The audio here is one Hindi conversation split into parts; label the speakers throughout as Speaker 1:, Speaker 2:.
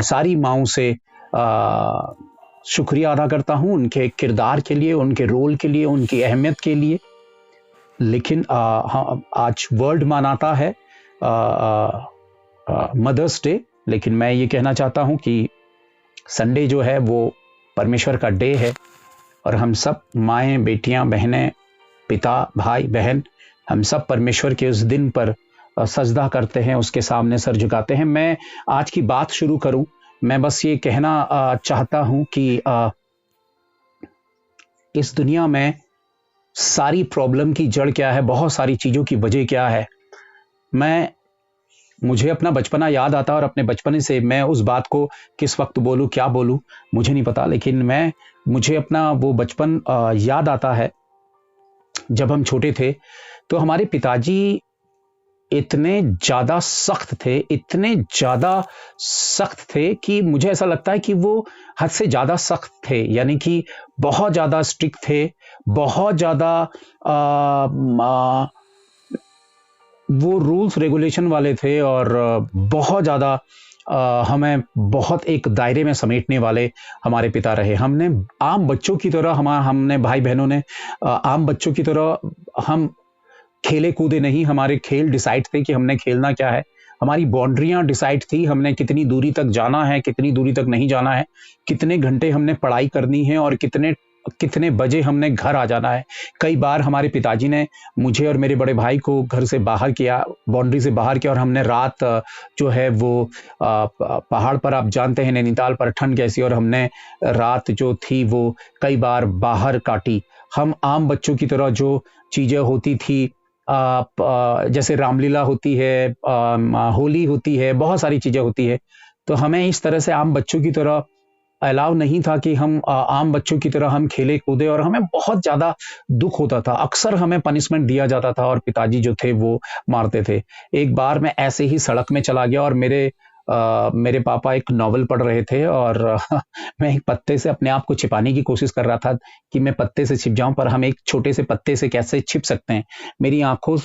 Speaker 1: सारी माँओं से शुक्रिया अदा करता हूँ उनके किरदार के लिए, उनके रोल के लिए, उनकी अहमियत के लिए। लेकिन हाँ, आज वर्ल्ड मनाता है मदर्स डे, लेकिन मैं ये कहना चाहता हूँ कि संडे जो है वो परमेश्वर का डे है, और हम सब माएँ, बेटियां, बहनें, पिता, भाई, बहन, हम सब परमेश्वर के उस दिन पर सजदा करते हैं, उसके सामने सर झुकाते हैं। मैं आज की बात शुरू करूं, मैं बस ये कहना चाहता हूं कि इस दुनिया में सारी प्रॉब्लम की जड़ क्या है, बहुत सारी चीजों की वजह क्या है। मुझे अपना बचपना याद आता, और अपने बचपने से मैं उस बात को किस वक्त बोलूं, क्या बोलूं, मुझे नहीं पता, लेकिन मुझे अपना वो बचपन याद आता है। जब हम छोटे थे तो हमारे पिताजी इतने ज्यादा सख्त थे, इतने ज्यादा सख्त थे कि मुझे ऐसा लगता है कि वो हद से ज्यादा सख्त थे, यानी कि बहुत ज्यादा स्ट्रिक्ट थे, बहुत ज्यादा वो रूल्स रेगुलेशन वाले थे, और बहुत ज्यादा हमें बहुत एक दायरे में समेटने वाले हमारे पिता रहे। हमने आम बच्चों की तरह हमने भाई बहनों ने आम बच्चों की तरह हम खेले कूदे नहीं। हमारे खेल डिसाइड थे कि हमने खेलना क्या है, हमारी बाउंड्रियां डिसाइड थी, हमने कितनी दूरी तक जाना है, कितनी दूरी तक नहीं जाना है, कितने घंटे हमने पढ़ाई करनी है, और कितने बजे हमने घर आ जाना है। कई बार हमारे पिताजी ने मुझे और मेरे बड़े भाई को घर से बाहर किया, बाउंड्री से बाहर किया, और हमने रात जो है वो पहाड़ पर, आप जानते हैं नैनीताल पर ठंड कैसी, और हमने रात जो थी वो कई बार बाहर काटी। हम आम बच्चों की तरह जो चीजें होती थी, जैसे रामलीला होती है, होली होती है, बहुत सारी चीजें होती है, तो हमें इस तरह से आम बच्चों की तरह अलाउ नहीं था कि हम आम बच्चों की तरह हम खेले कूदे, और हमें बहुत ज्यादा दुख होता था। अक्सर हमें पनिशमेंट दिया जाता था, और पिताजी जो थे वो मारते थे। एक बार मैं ऐसे ही सड़क में चला गया, और मेरे पापा एक नॉवल पढ़ रहे थे, और मैं एक पत्ते से अपने आप को छिपाने की कोशिश कर रहा था कि मैं पत्ते से छिप जाऊं, पर हम एक छोटे से पत्ते से कैसे छिप सकते हैं। मेरी आंखों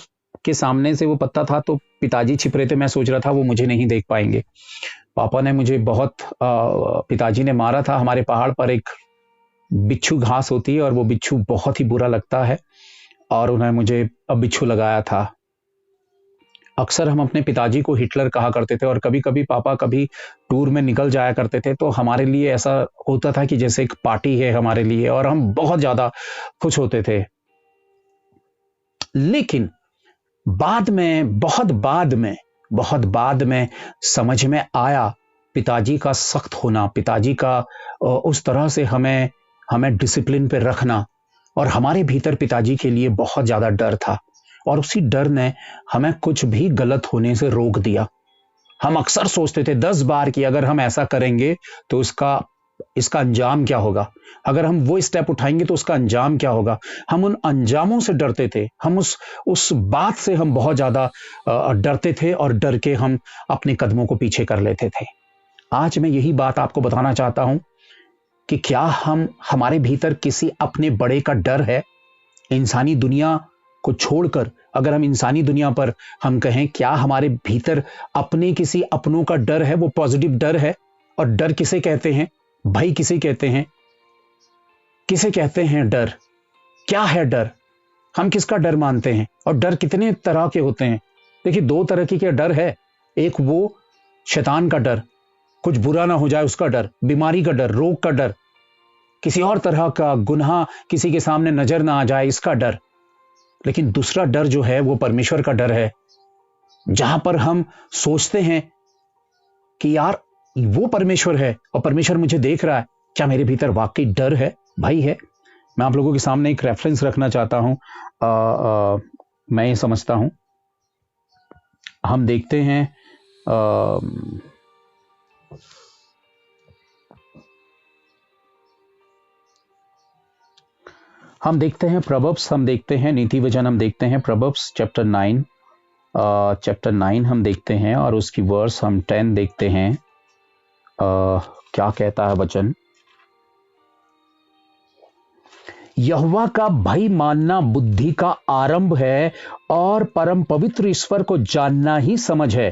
Speaker 1: के सामने से वो पत्ता था, तो पिताजी छिप रहे थे, मैं सोच रहा था वो मुझे नहीं देख पाएंगे। पापा ने मुझे बहुत पिताजी ने मारा था। हमारे पहाड़ पर एक बिच्छू घास होती है, और वो बिच्छू बहुत ही बुरा लगता है, और उन्हें मुझे बिच्छू लगाया था। अक्सर हम अपने पिताजी को हिटलर कहा करते थे, और कभी कभी पापा कभी टूर में निकल जाया करते थे, तो हमारे लिए ऐसा होता था कि जैसे एक पार्टी है हमारे लिए, और हम बहुत ज्यादा खुश होते थे। लेकिन बाद में, बहुत बाद में समझ में आया पिताजी का सख्त होना, पिताजी का उस तरह से हमें डिसिप्लिन पे रखना, और हमारे भीतर पिताजी के लिए बहुत ज्यादा डर था, और उसी डर ने हमें कुछ भी गलत होने से रोक दिया। हम अक्सर सोचते थे 10 बार कि अगर हम ऐसा करेंगे तो इसका अंजाम क्या होगा, अगर हम वो स्टेप उठाएंगे तो उसका अंजाम क्या होगा। हम उन अंजामों से डरते थे, हम उस बात से हम बहुत ज्यादा डरते थे, और डर के हम अपने कदमों को पीछे कर लेते थे। आज मैं यही बात आपको बताना चाहता हूं कि क्या हमारे भीतर किसी अपने बड़े का डर है। इंसानी दुनिया को छोड़कर अगर हम इंसानी दुनिया पर हम कहें, क्या हमारे भीतर अपने किसी अपनों का डर है, वो पॉजिटिव डर है। और डर किसे कहते हैं, भय किसे कहते हैं, किसे कहते हैं डर, क्या है डर, हम किसका डर मानते हैं, और डर कितने तरह के होते हैं। देखिए, 2 तरह की क्या डर है। एक वो शैतान का डर, कुछ बुरा ना हो जाए उसका डर, बीमारी का डर, रोग का डर, किसी और तरह का गुनाह किसी के सामने नजर ना आ जाए, इसका डर। लेकिन दूसरा डर जो है वो परमेश्वर का डर है, जहां पर हम सोचते हैं कि यार वो परमेश्वर है, और परमेश्वर मुझे देख रहा है, क्या मेरे भीतर वाकई डर है, भय है। मैं आप लोगों के सामने एक रेफरेंस रखना चाहता हूं। मैं ये समझता हूं, हम देखते हैं प्रोवर्ब्स, हम देखते हैं नीति वचन, हम देखते हैं प्रोवर्ब्स चैप्टर 9 हम देखते हैं, और उसकी वर्स हम 10 देखते हैं। क्या कहता है वचन, यहोवा का भय मानना बुद्धि का आरंभ है, और परम पवित्र ईश्वर को जानना ही समझ है।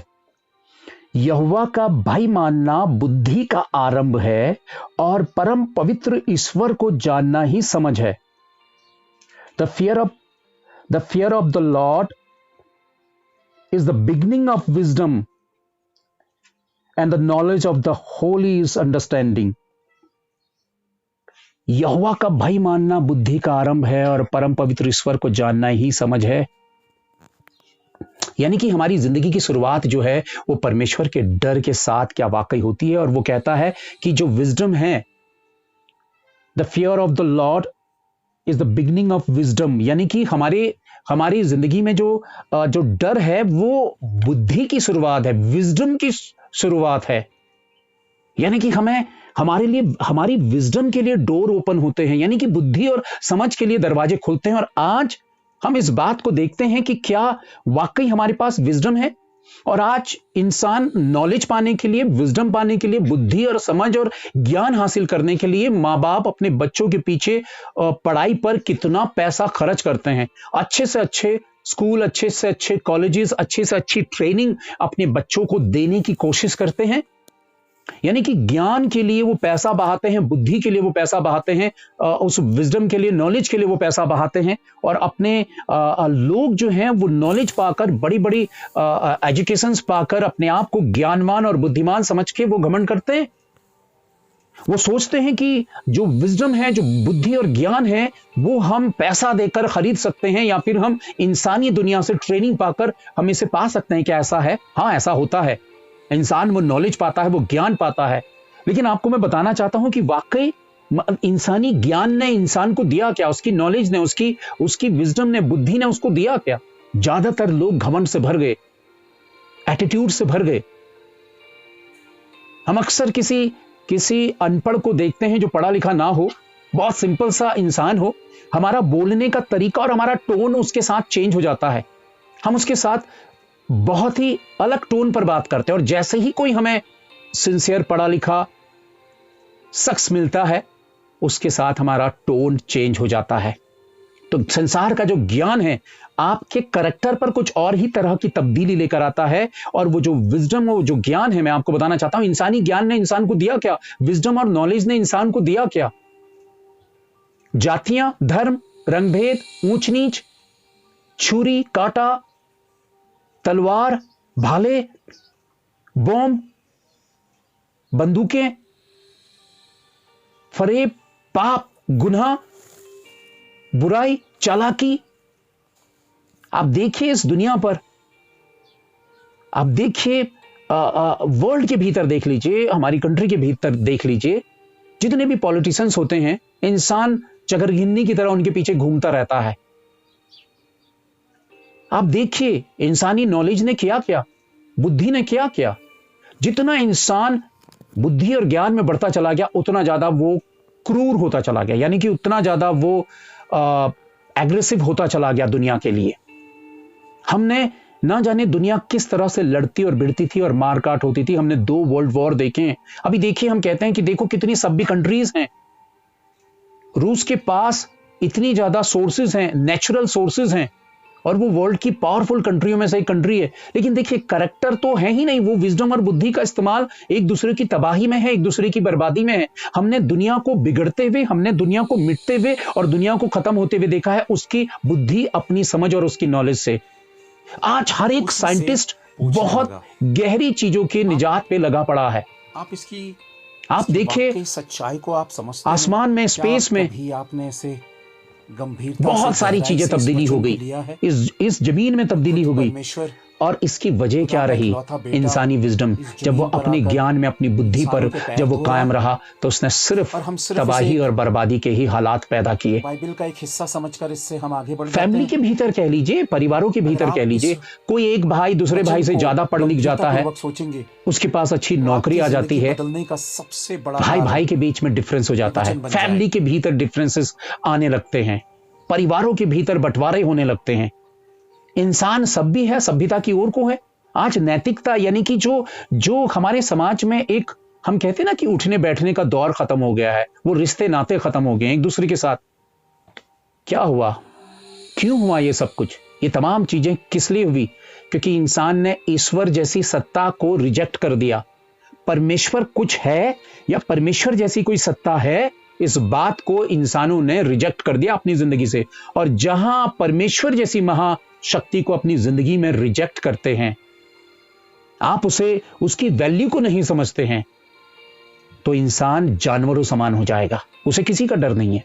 Speaker 1: यहोवा का भय मानना बुद्धि का आरंभ है और परम पवित्र ईश्वर को जानना ही समझ है। The fear of the Lord is the beginning of wisdom and the knowledge of the holy is understanding. Jehovah का भय मानना बुद्धि का आरंभ है और परम पवित्र ईश्वर को जानना ही समझ है। यानी कि हमारी जिंदगी की शुरुआत जो है वो परमेश्वर के डर के साथ क्या वाकई होती है। और वो कहता है कि जो विजडम है, the fear of the Lord is the beginning of wisdom, यानी कि हमारी जिंदगी में जो डर है वो बुद्धि की शुरुआत है, विजडम की शुरुआत है। यानी कि हमारे लिए, हमारी विजडम के लिए डोर ओपन होते हैं, यानी कि बुद्धि और समझ के लिए दरवाजे खुलते हैं। और आज हम इस बात को देखते हैं कि क्या वाकई हमारे पास विजडम है। और आज इंसान नॉलेज पाने के लिए, विजडम पाने के लिए, बुद्धि और समझ और ज्ञान हासिल करने के लिए माँ बाप अपने बच्चों के पीछे पढ़ाई पर कितना पैसा खर्च करते हैं। अच्छे से अच्छे स्कूल, अच्छे से अच्छे कॉलेजेस, अच्छे से अच्छी ट्रेनिंग अपने बच्चों को देने की कोशिश करते हैं। यानी कि ज्ञान के लिए वो पैसा बहाते हैं, बुद्धि के लिए वो पैसा बहाते हैं, उस विजडम के लिए, नॉलेज के लिए वो पैसा बहाते हैं। और अपने लोग जो हैं वो नॉलेज पाकर, बड़ी बड़ी एजुकेशंस पाकर अपने आप को ज्ञानवान और बुद्धिमान समझ के वो घमंड करते हैं। वो सोचते हैं कि जो विजडम है, जो बुद्धि और ज्ञान है, वो हम पैसा देकर खरीद सकते हैं या फिर हम इंसानी दुनिया से ट्रेनिंग पाकर हम इसे पा सकते हैं। क्या ऐसा है? हाँ, ऐसा होता है। इंसान वो नॉलेज पाता है, वो ज्ञान पाता है। लेकिन आपको मैं बताना चाहता हूं कि वाकई इंसानी ज्ञान ने इंसान को दिया क्या? उसकी नॉलेज ने, उसकी विजडम ने, बुद्धि ने उसको दिया क्या? ज्यादातर लोग घमंड से भर गए, एटीट्यूड से भर गए। हम अक्सर किसी अनपढ़ को देखते हैं जो पढ़ा लिखा ना हो, बहुत सिंपल सा इंसान हो, हमारा बोलने का तरीका और हमारा टोन उसके साथ चेंज हो जाता है। हम उसके साथ बहुत ही अलग टोन पर बात करते हैं। और जैसे ही कोई हमें सिंसियर पढ़ा लिखा शख्स मिलता है, उसके साथ हमारा टोन चेंज हो जाता है। तो संसार का जो ज्ञान है आपके करैक्टर पर कुछ और ही तरह की तब्दीली लेकर आता है। और वो जो विजडम, वो जो ज्ञान है, मैं आपको बताना चाहता हूं, इंसानी ज्ञान ने इंसान को दिया क्या? विजडम और नॉलेज ने इंसान को दिया क्या? जातियां, धर्म, रंगभेद, ऊंच नीच, छुरी, कांटा, तलवार, भाले, बॉम्ब, बंदूकें, फरेब, पाप, गुनाह, बुराई, चालाकी। आप देखिए इस दुनिया पर, आप देखिए वर्ल्ड के भीतर देख लीजिए, हमारी कंट्री के भीतर देख लीजिए, जितने भी पॉलिटिशियंस होते हैं, इंसान चकरगिन्नी की तरह उनके पीछे घूमता रहता है। आप देखिए इंसानी नॉलेज ने किया क्या, बुद्धि ने किया क्या? जितना इंसान बुद्धि और ज्ञान में बढ़ता चला गया, उतना ज्यादा वो क्रूर होता चला गया, यानी कि उतना ज्यादा वो एग्रेसिव होता चला गया दुनिया के लिए। हमने ना जाने दुनिया किस तरह से लड़ती और भिड़ती थी और मारकाट होती थी। हमने 2 वर्ल्ड वॉर देखे हैं। अभी देखिए, हम कहते हैं कि देखो कितनी सभ्य कंट्रीज हैं। रूस के पास इतनी ज्यादा सोर्सेज हैं, नेचुरल सोर्सेज हैं, और वो वर्ल्ड की पावरफुल कंट्रियों में से एक कंट्री है। लेकिन देखिए करैक्टर तो है ही नहीं। वो विजडम और बुद्धि का इस्तेमाल एक दूसरे की तबाही में है, एक दूसरे की बर्बादी में है। हमने दुनिया को बिगड़ते हुए, हमने दुनिया को मिटते हुए और दुनिया को खत्म होते हुए देखा है, उसकी बुद्धि, अपनी समझ और उसकी नॉलेज से। आज हर एक साइंटिस्ट बहुत गहरी चीजों के निजात पे लगा पड़ा है। आप देखिए
Speaker 2: सच्चाई को आप समझते हैं?
Speaker 1: आसमान में, स्पेस में
Speaker 2: भी आपने ऐसे गंभीरता
Speaker 1: बहुत सारी चीजें तब्दीली हो गई, इस जमीन में तब्दीली हो गई। और इसकी वजह क्या रही? इंसानी विजडम। जब वो अपने ज्ञान में, अपनी बुद्धि पर जब वो कायम रहा, तो उसने सिर्फ तबाही और बर्बादी के ही हालात पैदा किए।
Speaker 2: बाइबल का एक हिस्सा समझकर इससे हम आगे बढ़
Speaker 1: फैमिली के भीतर कह लीजिए, परिवारों के भीतर कह लीजिए, कोई एक भाई दूसरे भाई से ज्यादा पढ़ लिख जाता है, उसके पास अच्छी नौकरी आ जाती है, भाई भाई के बीच में डिफरेंस हो जाता है, फैमिली के भीतर डिफरेंसेस आने लगते हैं, परिवारों के भीतर बंटवारे होने लगते हैं। इंसान सभ्य है, सभ्यता की ओर को है। आज नैतिकता, यानी कि जो हमारे समाज में एक, हम कहते हैं ना कि उठने बैठने का दौर खत्म हो गया है, वो रिश्ते नाते खत्म हो गए एक दूसरे के साथ। क्या हुआ? क्यों हुआ ये सब कुछ? ये तमाम चीजें किस लिए हुई? क्योंकि इंसान ने ईश्वर जैसी सत्ता को रिजेक्ट कर दिया। परमेश्वर कुछ है या परमेश्वर जैसी कोई सत्ता है, इस बात को इंसानों ने रिजेक्ट कर दिया अपनी जिंदगी से। और जहां परमेश्वर जैसी महाशक्ति को अपनी जिंदगी में रिजेक्ट करते हैं, आप उसकी वैल्यू को नहीं समझते हैं, तो इंसान जानवरों समान हो जाएगा। उसे किसी का डर नहीं है,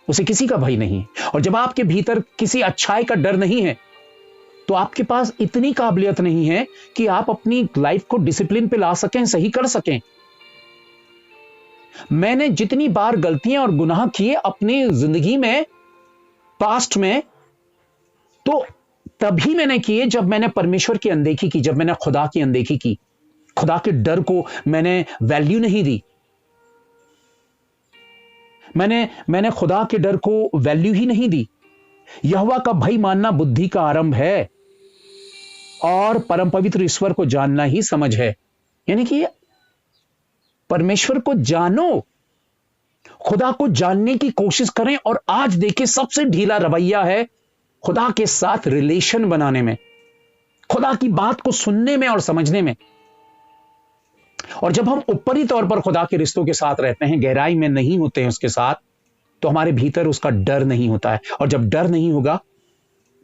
Speaker 1: उसे किसी का भय नहीं है। और जब आपके भीतर किसी अच्छाई का डर नहीं है, तो आपके पास इतनी काबिलियत नहीं है कि आप अपनी लाइफ को डिसिप्लिन पे ला सकें, सही कर सकें। मैंने जितनी बार गलतियां और गुनाह किए अपनी जिंदगी में, पास्ट में, तो तभी मैंने किए जब मैंने परमेश्वर की अनदेखी की, जब मैंने खुदा की अनदेखी की, खुदा के डर को मैंने वैल्यू नहीं दी। मैंने खुदा के डर को वैल्यू ही नहीं दी। यहोवा का भय मानना बुद्धि का आरंभ है और परम पवित्र ईश्वर को जानना ही समझ है। यानी कि परमेश्वर को जानो, खुदा को जानने की कोशिश करें। और आज देखिए, सबसे ढीला रवैया है खुदा के साथ रिलेशन बनाने में, खुदा की बात को सुनने में और समझने में। और जब हम ऊपरी तौर पर खुदा के रिश्तों के साथ रहते हैं, गहराई में नहीं होते हैं उसके साथ, तो हमारे भीतर उसका डर नहीं होता है। और जब डर नहीं होगा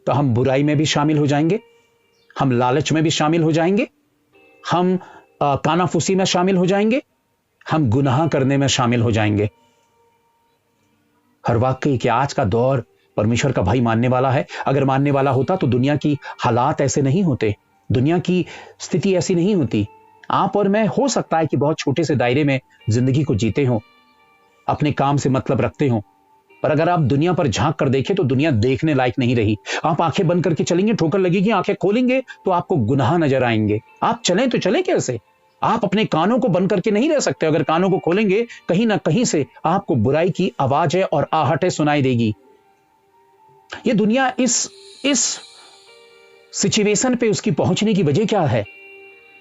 Speaker 1: तो हम बुराई में भी शामिल हो जाएंगे, हम लालच में भी शामिल हो जाएंगे, हम कानाफूसी में शामिल हो जाएंगे, हम गुनाह करने में शामिल हो जाएंगे। हर वाकई कि आज का दौर परमेश्वर का भय मानने वाला है। अगर मानने वाला होता तो दुनिया की हालात ऐसे नहीं होते, दुनिया की स्थिति ऐसी नहीं होती। आप और मैं हो सकता है कि बहुत छोटे से दायरे में जिंदगी को जीते हो, अपने काम से मतलब रखते हो, पर अगर आप दुनिया पर झांक कर देखें तो दुनिया देखने लायक नहीं रही। आप आंखें बंद करके चलेंगे, ठोकर लगेगी, आंखें खोलेंगे तो आपको गुनाह नजर आएंगे। आप चलें तो चलें कैसे? आप अपने कानों को बंद करके नहीं रह सकते। अगर कानों को खोलेंगे, कहीं ना कहीं से आपको बुराई की आवाजें और आहटें सुनाई देगी। ये दुनिया इस सिचुएशन पे उसकी पहुंचने की वजह क्या है?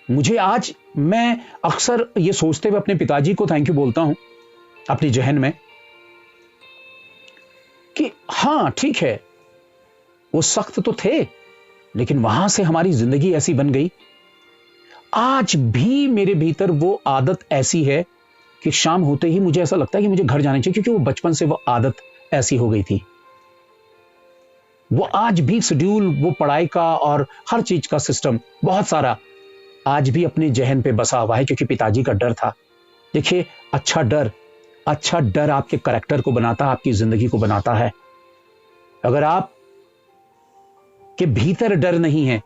Speaker 1: मैं अक्सर ये सोचते हुए अपने पिताजी को थैंक यू बोलता हूं अपनी जहन में कि हां ठीक है, वो सख्त तो थे, लेकिन वहां से हमारी जिंदगी ऐसी बन गई। आज भी मेरे भीतर वो आदत ऐसी है कि शाम होते ही मुझे ऐसा लगता है कि मुझे घर जाना चाहिए, क्योंकि वो बचपन से वो आदत ऐसी हो गई थी। वो आज भी शेड्यूल, वो पढ़ाई का और हर चीज का सिस्टम बहुत सारा आज भी अपने जहन पे बसा हुआ है, क्योंकि पिताजी का डर था। देखिए, अच्छा डर आपके करैक्टर को बनाता है, आपकी जिंदगी को बनाता है। अगर आप के भीतर डर नहीं है,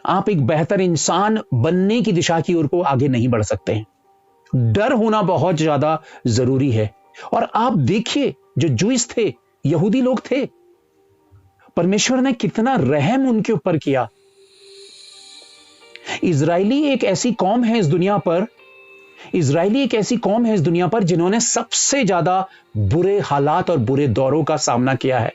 Speaker 1: आप एक बेहतर इंसान बनने की दिशा की ओर को आगे नहीं बढ़ सकते हैं। डर होना बहुत ज्यादा जरूरी है। और आप देखिए, जो जूइस थे, यहूदी लोग थे, परमेश्वर ने कितना रहम उनके ऊपर किया। इजरायली एक ऐसी कौम है इस दुनिया पर जिन्होंने सबसे ज्यादा बुरे हालात और बुरे दौरों का सामना किया है।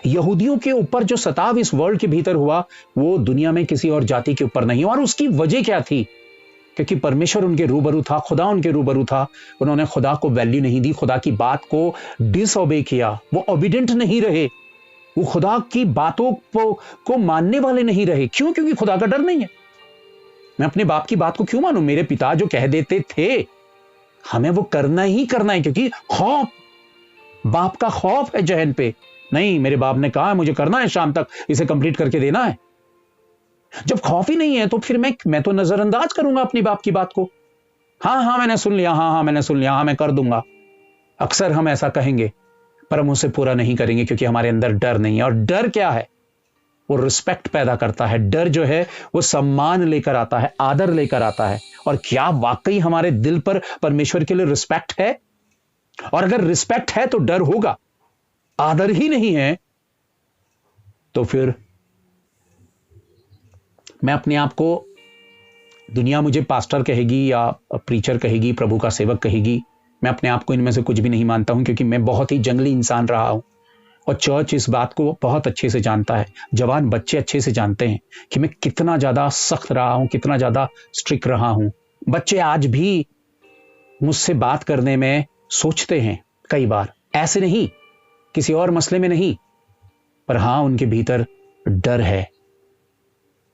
Speaker 1: यहूदियों के ऊपर जो सताव इस वर्ल्ड के भीतर हुआ, वो दुनिया में किसी और जाति के ऊपर नहीं। और उसकी वजह क्या थी? क्योंकि परमेश्वर उनके रूबरू था, खुदा उनके रूबरू था। उन्होंने खुदा को वैल्यू नहीं दी, खुदा की बात को डिसओबे किया, वो ओबीडेंट नहीं रहे, वो खुदा की बातों को मानने वाले नहीं रहे। क्यों? क्योंकि खुदा का डर नहीं है। मैं अपने बाप की बात को क्यों मानूं? मेरे पिता जो कह देते थे, हमें वो करना ही करना है, क्योंकि खौफ, बाप का खौफ है जहन पे। नहीं, मेरे बाप ने कहा है मुझे करना है, शाम तक इसे कंप्लीट करके देना है। जब खौफ ही नहीं है तो फिर मैं तो नजरअंदाज करूंगा अपनी बाप की बात को। हाँ मैंने सुन लिया, हाँ मैंने सुन लिया, हाँ मैं कर दूंगा। अक्सर हम ऐसा कहेंगे, पर हम उसे पूरा नहीं करेंगे, क्योंकि हमारे अंदर डर नहीं है। और डर क्या है? वो रिस्पेक्ट पैदा करता है। डर जो है वो सम्मान लेकर आता है, आदर लेकर आता है। और क्या वाकई हमारे दिल पर परमेश्वर के लिए रिस्पेक्ट है? और अगर रिस्पेक्ट है तो डर होगा। आदर ही नहीं है तो फिर मैं अपने आप को, दुनिया मुझे पास्टर कहेगी या प्रीचर कहेगी, प्रभु का सेवक कहेगी, मैं अपने आप को इनमें से कुछ भी नहीं मानता हूं, क्योंकि मैं बहुत ही जंगली इंसान रहा हूं। और चर्च इस बात को बहुत अच्छे से जानता है, जवान बच्चे अच्छे से जानते हैं कि मैं कितना ज्यादा सख्त रहा हूं, कितना ज्यादा स्ट्रिक्ट रहा हूं। बच्चे आज भी मुझसे बात करने में सोचते हैं कई बार, ऐसे नहीं, किसी और मसले में नहीं, पर हां उनके भीतर डर है।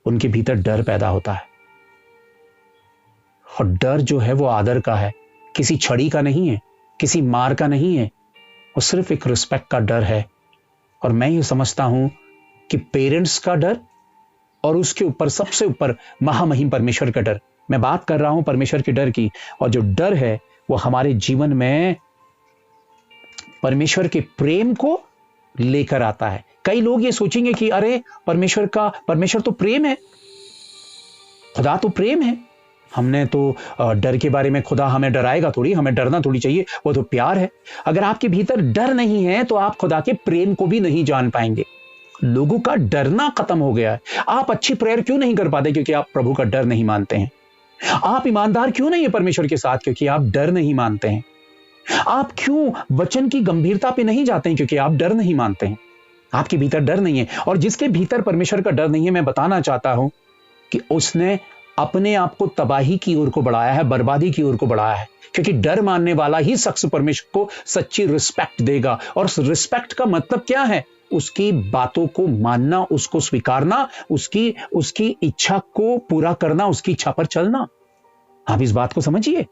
Speaker 1: उनके भीतर डर पैदा होता है। और डर जो है वो आदर का है, किसी छड़ी का नहीं है, किसी मार का नहीं है, वो सिर्फ एक रिस्पेक्ट का डर है। और मैं ये समझता हूं कि पेरेंट्स का डर और उसके ऊपर सबसे ऊपर महामहिम परमेश्वर का डर, मैं बात कर रहा हूं परमेश्वर के डर की। और जो डर है वो हमारे जीवन में परमेश्वर के प्रेम को लेकर आता है। कई लोग ये सोचेंगे कि अरे परमेश्वर तो प्रेम है, खुदा तो प्रेम है, हमने तो डर के बारे में, खुदा हमें डराएगा थोड़ी, हमें डरना थोड़ी चाहिए, वो तो प्यार है। अगर आपके भीतर डर नहीं है तो आप खुदा के प्रेम को भी नहीं जान पाएंगे। लोगों का डरना खत्म हो गया है। आप अच्छी प्रेयर क्यों नहीं कर पाते? क्योंकि आप प्रभु का डर नहीं मानते हैं। आप ईमानदार क्यों नहीं है परमेश्वर के साथ? क्योंकि आप डर नहीं मानते हैं। आप क्यों वचन की गंभीरता पे नहीं जाते हैं? क्योंकि आप डर नहीं मानते हैं। आपके भीतर डर नहीं है। और जिसके भीतर परमेश्वर का डर नहीं है, मैं बताना चाहता हूं कि उसने अपने आप को तबाही की ओर को बढ़ाया है, बर्बादी की ओर को बढ़ाया है। क्योंकि डर मानने वाला ही शख्स परमेश्वर को सच्ची रिस्पेक्ट देगा। और रिस्पेक्ट का मतलब क्या है? उसकी बातों को मानना, उसको स्वीकारना, उसकी इच्छा को पूरा करना, उसकी इच्छा पर चलना। आप इस बात को समझिए।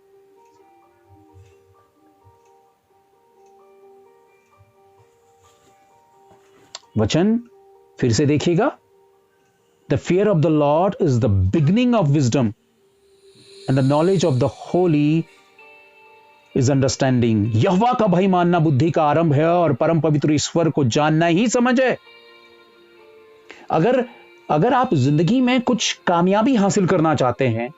Speaker 1: वचन फिर से देखिएगा, the fear of the Lord is the beginning of wisdom and the knowledge of the holy is understanding. Jehovah का भय मानना बुद्धि का आरंभ है और परम पवित्र ईश्वर को जानना ही समझ है। अगर आप जिंदगी में कुछ कामयाबी हासिल करना चाहते हैं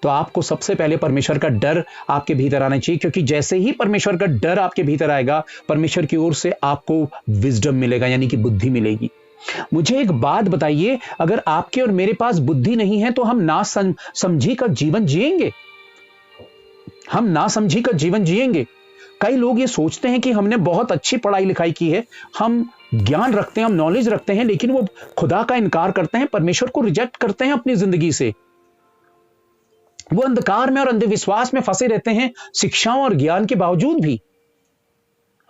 Speaker 1: तो आपको सबसे पहले परमेश्वर का डर आपके भीतर आना चाहिए। क्योंकि जैसे ही परमेश्वर का डर आपके भीतर आएगा, परमेश्वर की ओर से आपको विजडम मिलेगा, यानी कि बुद्धि मिलेगी। मुझे एक बात बताइए, अगर आपके और मेरे पास बुद्धि नहीं है तो हम ना समझी का जीवन जिएंगे। हम ना समझी का जीवन जिएंगे। कई लोग ये सोचते हैं कि हमने बहुत अच्छी पढ़ाई लिखाई की है, हम ज्ञान रखते हैं, हम नॉलेज रखते हैं, लेकिन वो खुदा का इनकार करते हैं, परमेश्वर को रिजेक्ट करते हैं अपनी जिंदगी से। वो अंधकार में और अंधविश्वास में फंसे रहते हैं, शिक्षाओं और ज्ञान के बावजूद भी।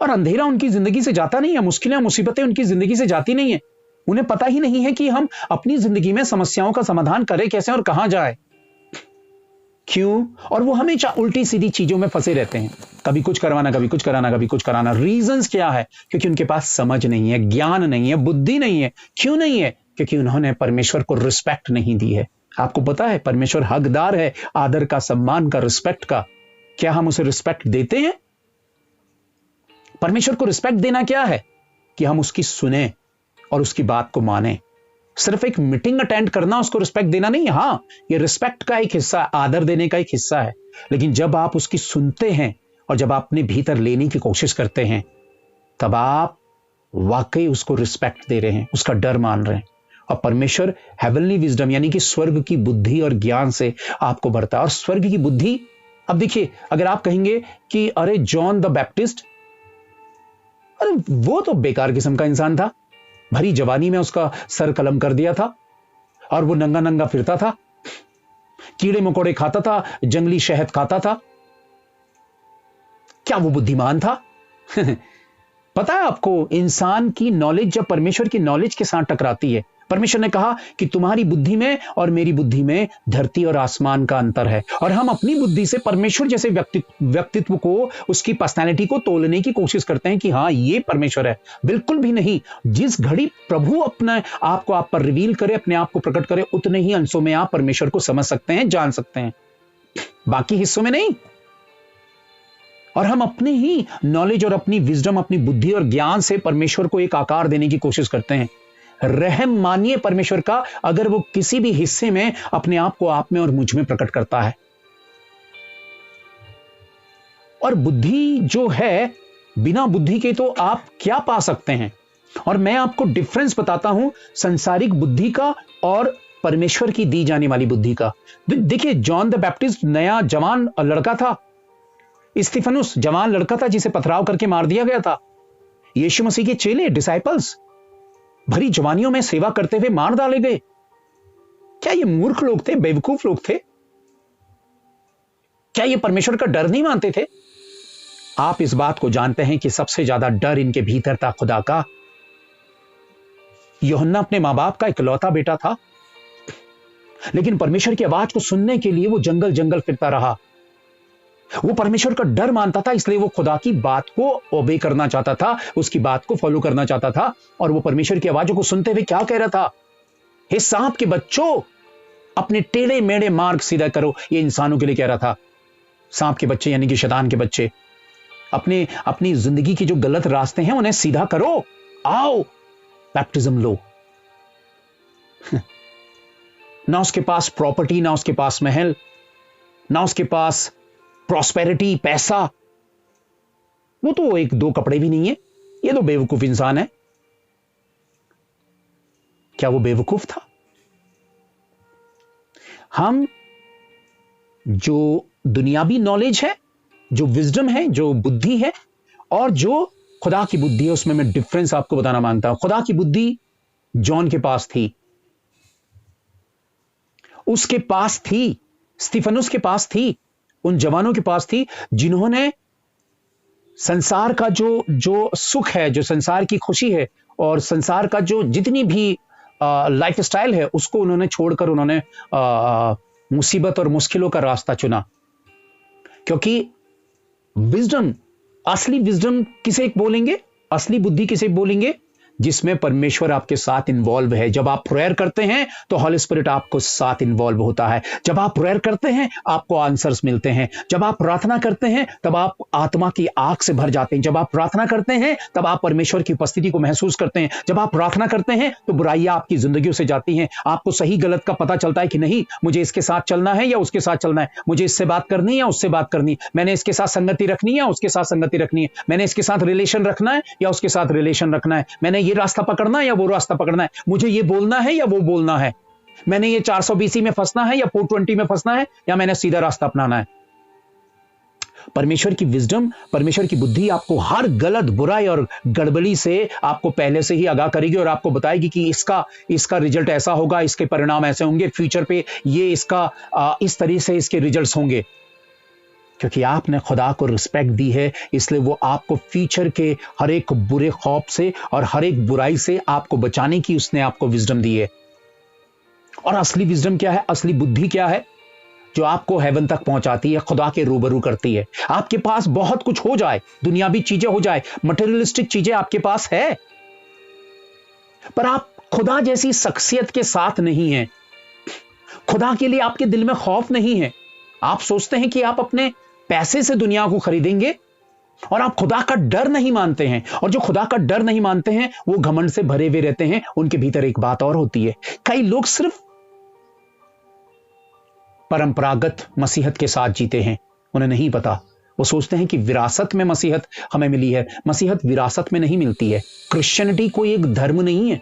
Speaker 1: और अंधेरा उनकी जिंदगी से जाता नहीं है, मुश्किलें मुसीबतें उनकी जिंदगी से जाती नहीं है। उन्हें पता ही नहीं है कि हम अपनी जिंदगी में समस्याओं का समाधान करें कैसे और कहां जाए, क्यों। और वो हमेशा उल्टी सीधी चीजों में फंसे रहते हैं, कभी कुछ करवाना, कभी कुछ कराना, कभी कुछ कराना। रीजंस क्या है? क्योंकि उनके पास समझ नहीं है, ज्ञान नहीं है, बुद्धि नहीं है। क्यों नहीं है? क्योंकि उन्होंने परमेश्वर को रिस्पेक्ट नहीं दी है। आपको पता है परमेश्वर हकदार है आदर का, सम्मान का, रिस्पेक्ट का। क्या हम उसे रिस्पेक्ट देते हैं? परमेश्वर को रिस्पेक्ट देना क्या है? कि हम उसकी सुने और उसकी बात को माने। सिर्फ एक मीटिंग अटेंड करना उसको रिस्पेक्ट देना नहीं। हाँ, ये रिस्पेक्ट का एक हिस्सा, आदर देने का एक हिस्सा है। लेकिन जब आप उसकी सुनते हैं और जब आप अपने भीतर लेने की कोशिश करते हैं, तब आप वाकई उसको रिस्पेक्ट दे रहे हैं, उसका डर मान रहे हैं। और परमेश्वर हेवनली विजडम यानी कि स्वर्ग की बुद्धि और ज्ञान से आपको भरता है। और स्वर्ग की बुद्धि, अब देखिए, अगर आप कहेंगे कि अरे जॉन द बैप्टिस्ट, अरे वो तो बेकार किस्म का इंसान था, भरी जवानी में उसका सर कलम कर दिया था और वो नंगा नंगा फिरता था, कीड़े मकोड़े खाता था, जंगली शहद खाता था। क्या वो बुद्धिमान था? पता है आपको, इंसान की नॉलेज जब परमेश्वर की नॉलेज के साथ टकराती है, परमेश्वर ने कहा कि तुम्हारी बुद्धि में और मेरी बुद्धि में धरती और आसमान का अंतर है। और हम अपनी बुद्धि से परमेश्वर जैसे व्यक्तित्व को, उसकी पर्सनालिटी को तोलने की कोशिश करते हैं कि हाँ ये परमेश्वर है। बिल्कुल भी नहीं। जिस घड़ी प्रभु अपने आप को आप पर रिवील करे, अपने आप को प्रकट करे, उतने ही अंशों में आप परमेश्वर को समझ सकते हैं, जान सकते हैं, बाकी हिस्सों में नहीं। और हम अपने ही नॉलेज और अपनी विजडम, अपनी बुद्धि और ज्ञान से परमेश्वर को एक आकार देने की कोशिश करते हैं। रहम मानिए परमेश्वर का अगर वो किसी भी हिस्से में अपने आप को आप में और मुझ में प्रकट करता है। और बुद्धि जो है, बिना बुद्धि के तो आप क्या पा सकते हैं? और मैं आपको डिफरेंस बताता हूं संसारिक बुद्धि का और परमेश्वर की दी जाने वाली बुद्धि का। देखिए, जॉन द बैप्टिस्ट नया जवान लड़का था, स्तिफनुस जवान लड़का था जिसे पथराव करके मार दिया गया था। यीशु मसीह के चेले, डिसाइपल्स भरी जवानियों में सेवा करते हुए मार डाले गए। क्या ये मूर्ख लोग थे? बेवकूफ लोग थे? क्या ये परमेश्वर का डर नहीं मानते थे? आप इस बात को जानते हैं कि सबसे ज्यादा डर इनके भीतर था खुदा का। यूहन्ना अपने मां बाप का इकलौता बेटा था, लेकिन परमेश्वर की आवाज को सुनने के लिए वो जंगल जंगल फिरता रहा। वो परमेश्वर का डर मानता था, इसलिए वो खुदा की बात को ओबे करना चाहता था, उसकी बात को फॉलो करना चाहता था। और वो परमेश्वर की आवाजों को सुनते हुए क्या कह रहा था? हे सांप के बच्चों, अपने टेढ़े मेढ़े मार्ग सीधा करो। ये इंसानों के लिए कह रहा था। सांप के बच्चे यानी कि शैतान के बच्चे, अपनी जिंदगी के जो गलत रास्ते हैं उन्हें सीधा करो। आओ, बैप्टिज्म लो। ना उसके पास प्रॉपर्टी, ना उसके पास महल, ना उसके पास प्रॉस्पेरिटी, पैसा। वो तो एक दो कपड़े भी नहीं है। ये तो बेवकूफ इंसान है। क्या वो बेवकूफ था? हम जो दुनियावी नॉलेज है, जो विजडम है, जो बुद्धि है, और जो खुदा की बुद्धि है, उसमें मैं डिफरेंस आपको बताना मांगता हूं। खुदा की बुद्धि जॉन के पास थी, उसके पास थी, स्तिफनुस के पास थी, उन जवानों के पास थी जिन्होंने संसार का जो सुख है, जो संसार की खुशी है, और संसार का जो जितनी भी लाइफ स्टाइल है, उसको उन्होंने छोड़कर उन्होंने मुसीबत और मुश्किलों का रास्ता चुना। क्योंकि विजडम, असली विजडम किसे बोलेंगे? असली बुद्धि किसे बोलेंगे? जिसमें परमेश्वर आपके साथ इन्वॉल्व है। जब आप प्रेयर करते हैं तो हॉली स्पिरिट आपको साथ इन्वॉल्व होता है। जब आप प्रेयर करते हैं आपको आंसर्स मिलते हैं। जब आप प्रार्थना करते हैं तब आप आत्मा की आग से भर जाते हैं। जब आप प्रार्थना करते हैं तब आप परमेश्वर की उपस्थिति को महसूस करते हैं। जब आप प्रार्थना करते हैं तो बुराइयां आपकी जिंदगियों से जाती हैं। आपको सही गलत का पता चलता है कि नहीं, मुझे इसके साथ चलना है या उसके साथ चलना है, मुझे इससे बात करनी है या उससे बात करनी है, मैंने इसके साथ संगति रखनी है या उसके साथ संगति रखनी है, मैंने इसके साथ रिलेशन रखना है या उसके साथ रिलेशन रखना है, मैंने ये रास्ता पकड़ना है या वो रास्ता पकड़ना है, मुझे ये बोलना है या वो बोलना है, मैंने ये 400 BC में फंसना है या 420 में फंसना है, या मैंने सीधा रास्ता अपनाना है। परमेश्वर की विजडम, परमेश्वर की बुद्धि आपको हर गलत, बुराई और गड़बड़ी से आपको पहले से ही आगाह करेगी और आपको बताएगी कि इसका रिजल्ट ऐसा होगा, इसके परिणाम ऐसे होंगे, फ्यूचर पे ये इसका इस तरह से इसके रिजल्ट्स होंगे। क्योंकि आपने खुदा को रिस्पेक्ट दी है, इसलिए वो आपको फ्यूचर के हर एक बुरे खौफ से और हर एक बुराई से आपको बचाने की उसने आपको विजडम दी है। और असली विजडम क्या है? असली बुद्धि क्या है? जो आपको हेवन तक पहुंचाती है, खुदा के रूबरू करती है। आपके पास बहुत कुछ हो जाए, दुनियावी चीजें हो जाए, मटेरियलिस्टिक चीजें आपके पास है, पर आप खुदा जैसी शख्सियत के साथ नहीं हैं। खुदा के लिए आपके दिल में खौफ नहीं है। आप सोचते हैं कि आप अपने पैसे से दुनिया को खरीदेंगे, और आप खुदा का डर नहीं मानते हैं। और जो खुदा का डर नहीं मानते हैं वो घमंड से भरे हुए रहते हैं। उनके भीतर एक बात और होती है, कई लोग सिर्फ परंपरागत मसीहत के साथ जीते हैं, उन्हें नहीं पता। वो सोचते हैं कि विरासत में मसीहत हमें मिली है। मसीहत विरासत में नहीं मिलती है। क्रिश्चियनिटी कोई एक धर्म नहीं है,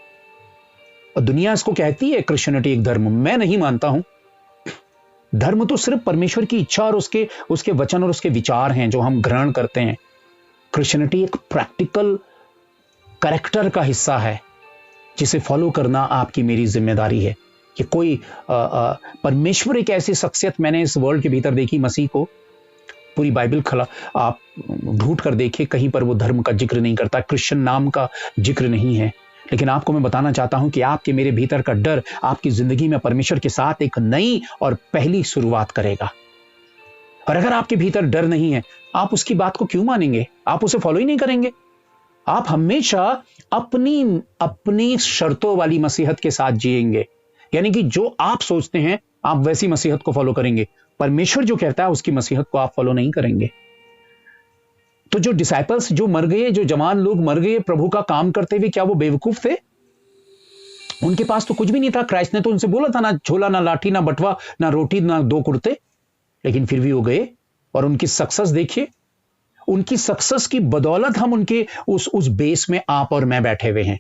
Speaker 1: और दुनिया इसको कहती है क्रिश्चियनिटी एक धर्म। मैं नहीं मानता हूं। धर्म तो सिर्फ परमेश्वर की इच्छा और उसके वचन और उसके विचार हैं जो हम ग्रहण करते हैं। क्रिश्चियनिटी एक प्रैक्टिकल कैरेक्टर का हिस्सा है जिसे फॉलो करना आपकी मेरी जिम्मेदारी है। कि कोई परमेश्वर एक ऐसी शख्सियत मैंने इस वर्ल्ड के भीतर देखी, मसीह को। पूरी बाइबल आप ढूंढ कर देखिए, कहीं पर वो धर्म का जिक्र नहीं करता, क्रिश्चियन नाम का जिक्र नहीं है। लेकिन आपको मैं बताना चाहता हूं कि आपके मेरे भीतर का डर आपकी जिंदगी में परमेश्वर के साथ एक नई और पहली शुरुआत करेगा। और अगर आपके भीतर डर नहीं है, आप उसकी बात को क्यों मानेंगे? आप उसे फॉलो ही नहीं करेंगे। आप हमेशा अपनी शर्तों वाली मसीहत के साथ जिएंगे। यानी कि जो आप सोचते हैं आप वैसी मसीहत को फॉलो करेंगे। परमेश्वर जो कहता है उसकी मसीहत को आप फॉलो नहीं करेंगे। तो जो डिसाइपल्स जो मर गए, जो जवान लोग मर गए प्रभु का काम करते हुए, क्या वो बेवकूफ थे? उनके पास तो कुछ भी नहीं था। क्राइस्ट ने तो उनसे बोला था, ना झोला, ना लाठी, ना बटवा, ना रोटी, ना 2 कुर्ते। लेकिन फिर भी वो गए, और उनकी सक्सेस देखिए। उनकी सक्सेस की बदौलत हम उनके उस बेस में आप और मैं बैठे हुए हैं।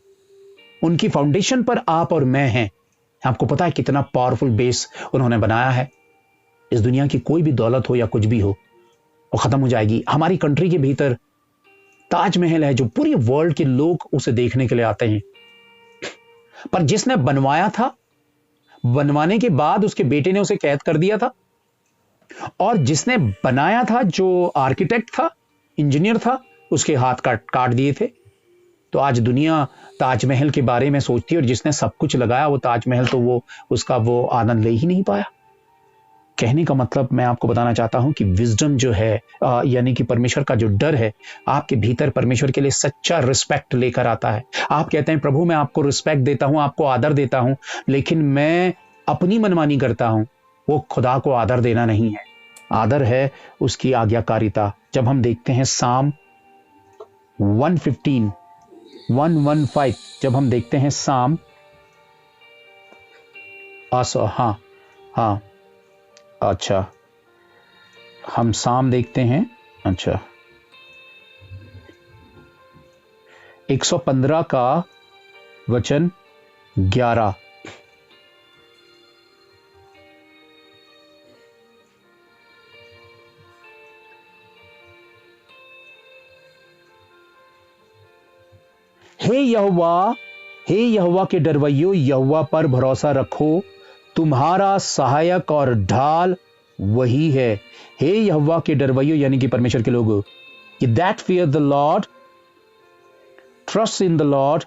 Speaker 1: उनकी फाउंडेशन पर आप और मैं हैं। आपको पता है कितना पावरफुल बेस उन्होंने बनाया है। इस दुनिया की कोई भी दौलत हो या कुछ भी हो, वो खत्म हो जाएगी। हमारी कंट्री के भीतर ताजमहल है जो पूरी वर्ल्ड के लोग उसे देखने के लिए आते हैं, पर जिसने बनवाया था, बनवाने के बाद उसके बेटे ने उसे कैद कर दिया था। और जिसने बनाया था, जो आर्किटेक्ट था, इंजीनियर था, उसके हाथ काट दिए थे। तो आज दुनिया ताजमहल के बारे में सोचती है, और जिसने सब कुछ लगाया वो ताजमहल तो वो उसका वो आनंद ले ही नहीं पाया। कहने का मतलब मैं आपको बताना चाहता हूं कि विजडम जो है यानी कि परमेश्वर का जो डर है, आपके भीतर परमेश्वर के लिए सच्चा रिस्पेक्ट लेकर आता है। आप कहते हैं प्रभु मैं आपको रिस्पेक्ट देता हूं, आपको आदर देता हूं, लेकिन मैं अपनी मनमानी करता हूं। वो खुदा को आदर देना नहीं है। आदर है उसकी आज्ञाकारिता। जब हम देखते हैं साम 115 115, जब हम देखते हैं साम हाँ हाँ अच्छा, हम साम देखते हैं। अच्छा, 115 का वचन 11। हे यहोवा के डरवैयो, यहोवा पर भरोसा रखो, तुम्हारा सहायक और ढाल वही है। हे यहोवा के डरवैयो यानी कि परमेश्वर के लोगों, कि that fear the Lord, trust in the Lord,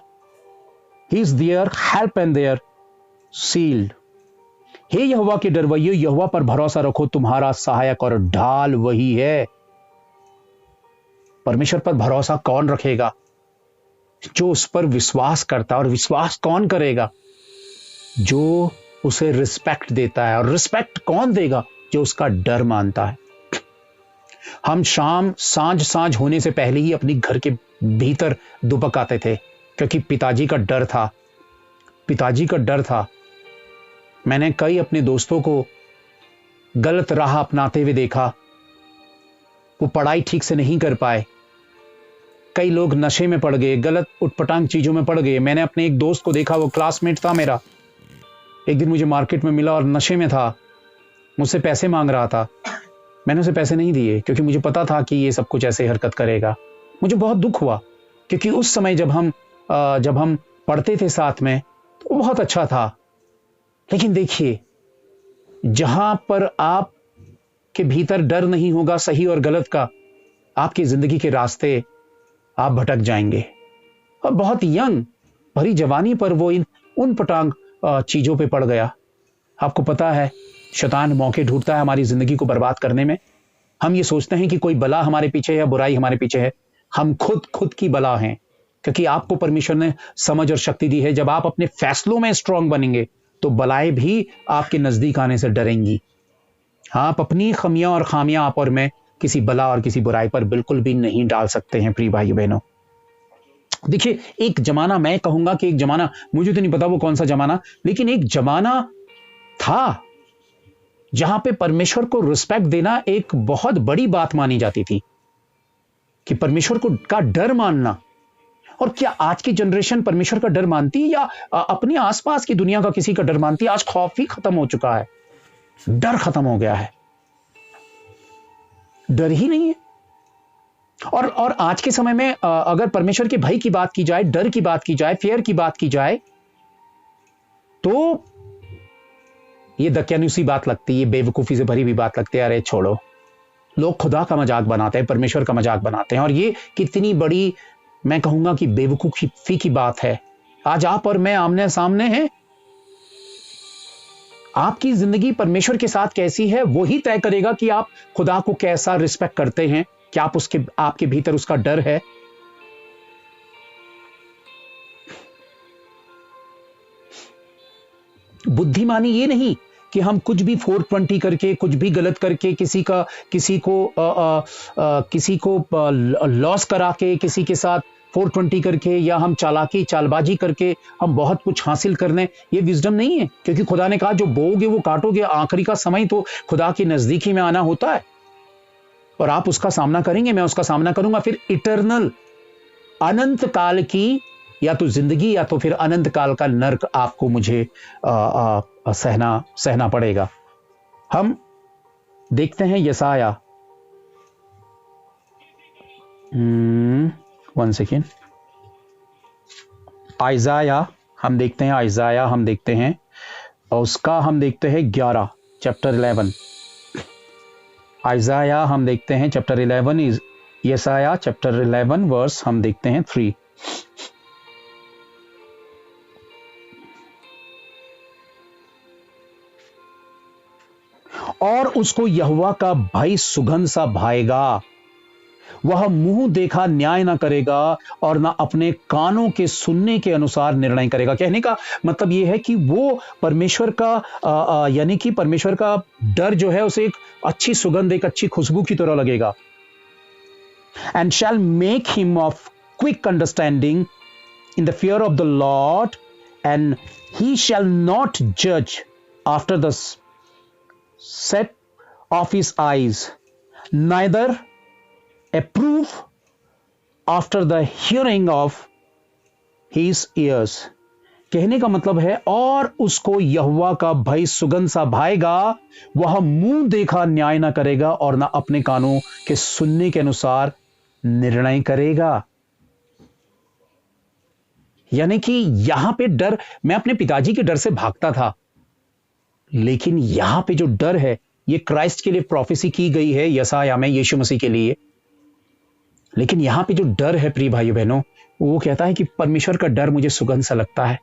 Speaker 1: he is their help and their shield. हे यहोवा के डरवैयो, यहोवा पर भरोसा रखो, तुम्हारा सहायक और ढाल वही है। परमेश्वर पर भरोसा कौन रखेगा? जो उस पर विश्वास करता है। और विश्वास कौन करेगा? जो उसे रिस्पेक्ट देता है। और रिस्पेक्ट कौन देगा? जो उसका डर मानता है। हम सांझ होने से पहले ही अपनी घर के भीतर दुबक आते थे, क्योंकि पिताजी का डर था। मैंने कई अपने दोस्तों को गलत राह अपनाते हुए देखा। वो पढ़ाई ठीक से नहीं कर पाए, कई लोग नशे में पड़ गए, गलत उटपटांग चीजों में पड़ गए। मैंने अपने एक दोस्त को देखा, वो क्लासमेट था मेरा, एक दिन मुझे मार्केट में मिला और नशे में था, मुझसे पैसे मांग रहा था। मैंने उसे पैसे नहीं दिए, क्योंकि मुझे पता था कि ये सब कुछ ऐसे हरकत करेगा। मुझे बहुत दुख हुआ, क्योंकि उस समय जब हम पढ़ते थे साथ में तो बहुत अच्छा था। लेकिन देखिए, जहां पर आप के भीतर डर नहीं होगा सही और गलत का, आपकी जिंदगी के रास्ते आप भटक जाएंगे। और बहुत यंग भरी जवानी पर वो उन पटांग चीजों पे पड़ गया। आपको पता है, शैतान मौके ढूंढता है हमारी जिंदगी को बर्बाद करने में। हम ये सोचते हैं कि कोई बला हमारे पीछे है या बुराई हमारे पीछे है। हम खुद की बला हैं, क्योंकि आपको परमेश्वर ने समझ और शक्ति दी है। जब आप अपने फैसलों में स्ट्रांग बनेंगे तो बलाएं भी आपके नजदीक आने से डरेंगी। आप अपनी खमियां और खामियां आप और मैं किसी बला और किसी बुराई पर बिल्कुल भी नहीं डाल सकते हैं। प्रिय भाई बहनों, देखिए, एक जमाना, मैं कहूंगा कि एक जमाना, मुझे तो नहीं पता वो कौन सा जमाना, लेकिन एक जमाना था जहां पे परमेश्वर को रिस्पेक्ट देना एक बहुत बड़ी बात मानी जाती थी, कि परमेश्वर का डर मानना। और क्या आज की जनरेशन परमेश्वर का डर मानती है, या अपने आसपास की दुनिया का किसी का डर मानती है? आज खौफ ही खत्म हो चुका है, डर खत्म हो गया है, डर ही नहीं है। और आज के समय में अगर परमेश्वर के भय की बात की जाए, डर की बात की जाए, फेयर की बात की जाए, तो ये दकियानुसी बात लगती है, ये बेवकूफी से भरी हुई बात लगती है। अरे छोड़ो, लोग खुदा का मजाक बनाते हैं, परमेश्वर का मजाक बनाते हैं, और ये कितनी बड़ी, मैं कहूंगा कि बेवकूफी की बात है। आज आप और मैं आमने सामने हैं। आपकी जिंदगी परमेश्वर के साथ कैसी है, वो ही तय करेगा कि आप खुदा को कैसा रिस्पेक्ट करते हैं, क्या आपके भीतर उसका डर है। बुद्धिमानी ये नहीं कि हम कुछ भी 420 करके, कुछ भी गलत करके, किसी को लॉस करा के, किसी के साथ 420 करके, या हम चालबाजी करके हम बहुत कुछ हासिल करने, ये विजडम नहीं है। क्योंकि खुदा ने कहा जो बोओगे वो काटोगे। आखिरी का समय तो खुदा की नजदीकी में आना होता है, और आप उसका सामना करेंगे, मैं उसका सामना करूंगा। फिर इटर्नल, अनंत काल की या तो जिंदगी या तो फिर अनंत काल का नर्क आपको मुझे सहना पड़ेगा। हम देखते हैं यसाया, 1 सेकेंड, आइजाया हम देखते हैं, और उसका हम देखते हैं 11 चैप्टर 11। आइजाया हम देखते हैं चैप्टर 11 यसाया चैप्टर 11 वर्स हम देखते हैं 3। और उसको यहोवा का भय सुगंध सा भाएगा। वह मुंह देखा न्याय ना करेगा और ना अपने कानों के सुनने के अनुसार निर्णय करेगा। कहने का मतलब यह है कि वो परमेश्वर का यानी कि परमेश्वर का डर जो है उसे एक अच्छी सुगंध, एक अच्छी खुशबू की तरह लगेगा। And shall make him of quick understanding in the fear of the Lord, and he shall not जज after the sight of his eyes, neither approve after the hearing of his ears। कहने का मतलब है, और उसको यहोवा का भय सुगंध सा भाएगा, वह मुंह देखा न्याय ना करेगा और ना अपने कानों के सुनने के अनुसार निर्णय करेगा। यानी कि यहां पे डर, मैं अपने पिताजी के डर से भागता था, लेकिन यहां पे जो डर है ये क्राइस्ट के लिए प्रोफेसी की गई है यशायाह में, यीशु मसीह के लिए। लेकिन यहां पे जो डर है प्रिय भाइयों बहनों, वो कहता है कि परमेश्वर का डर मुझे सुगंध सा लगता है।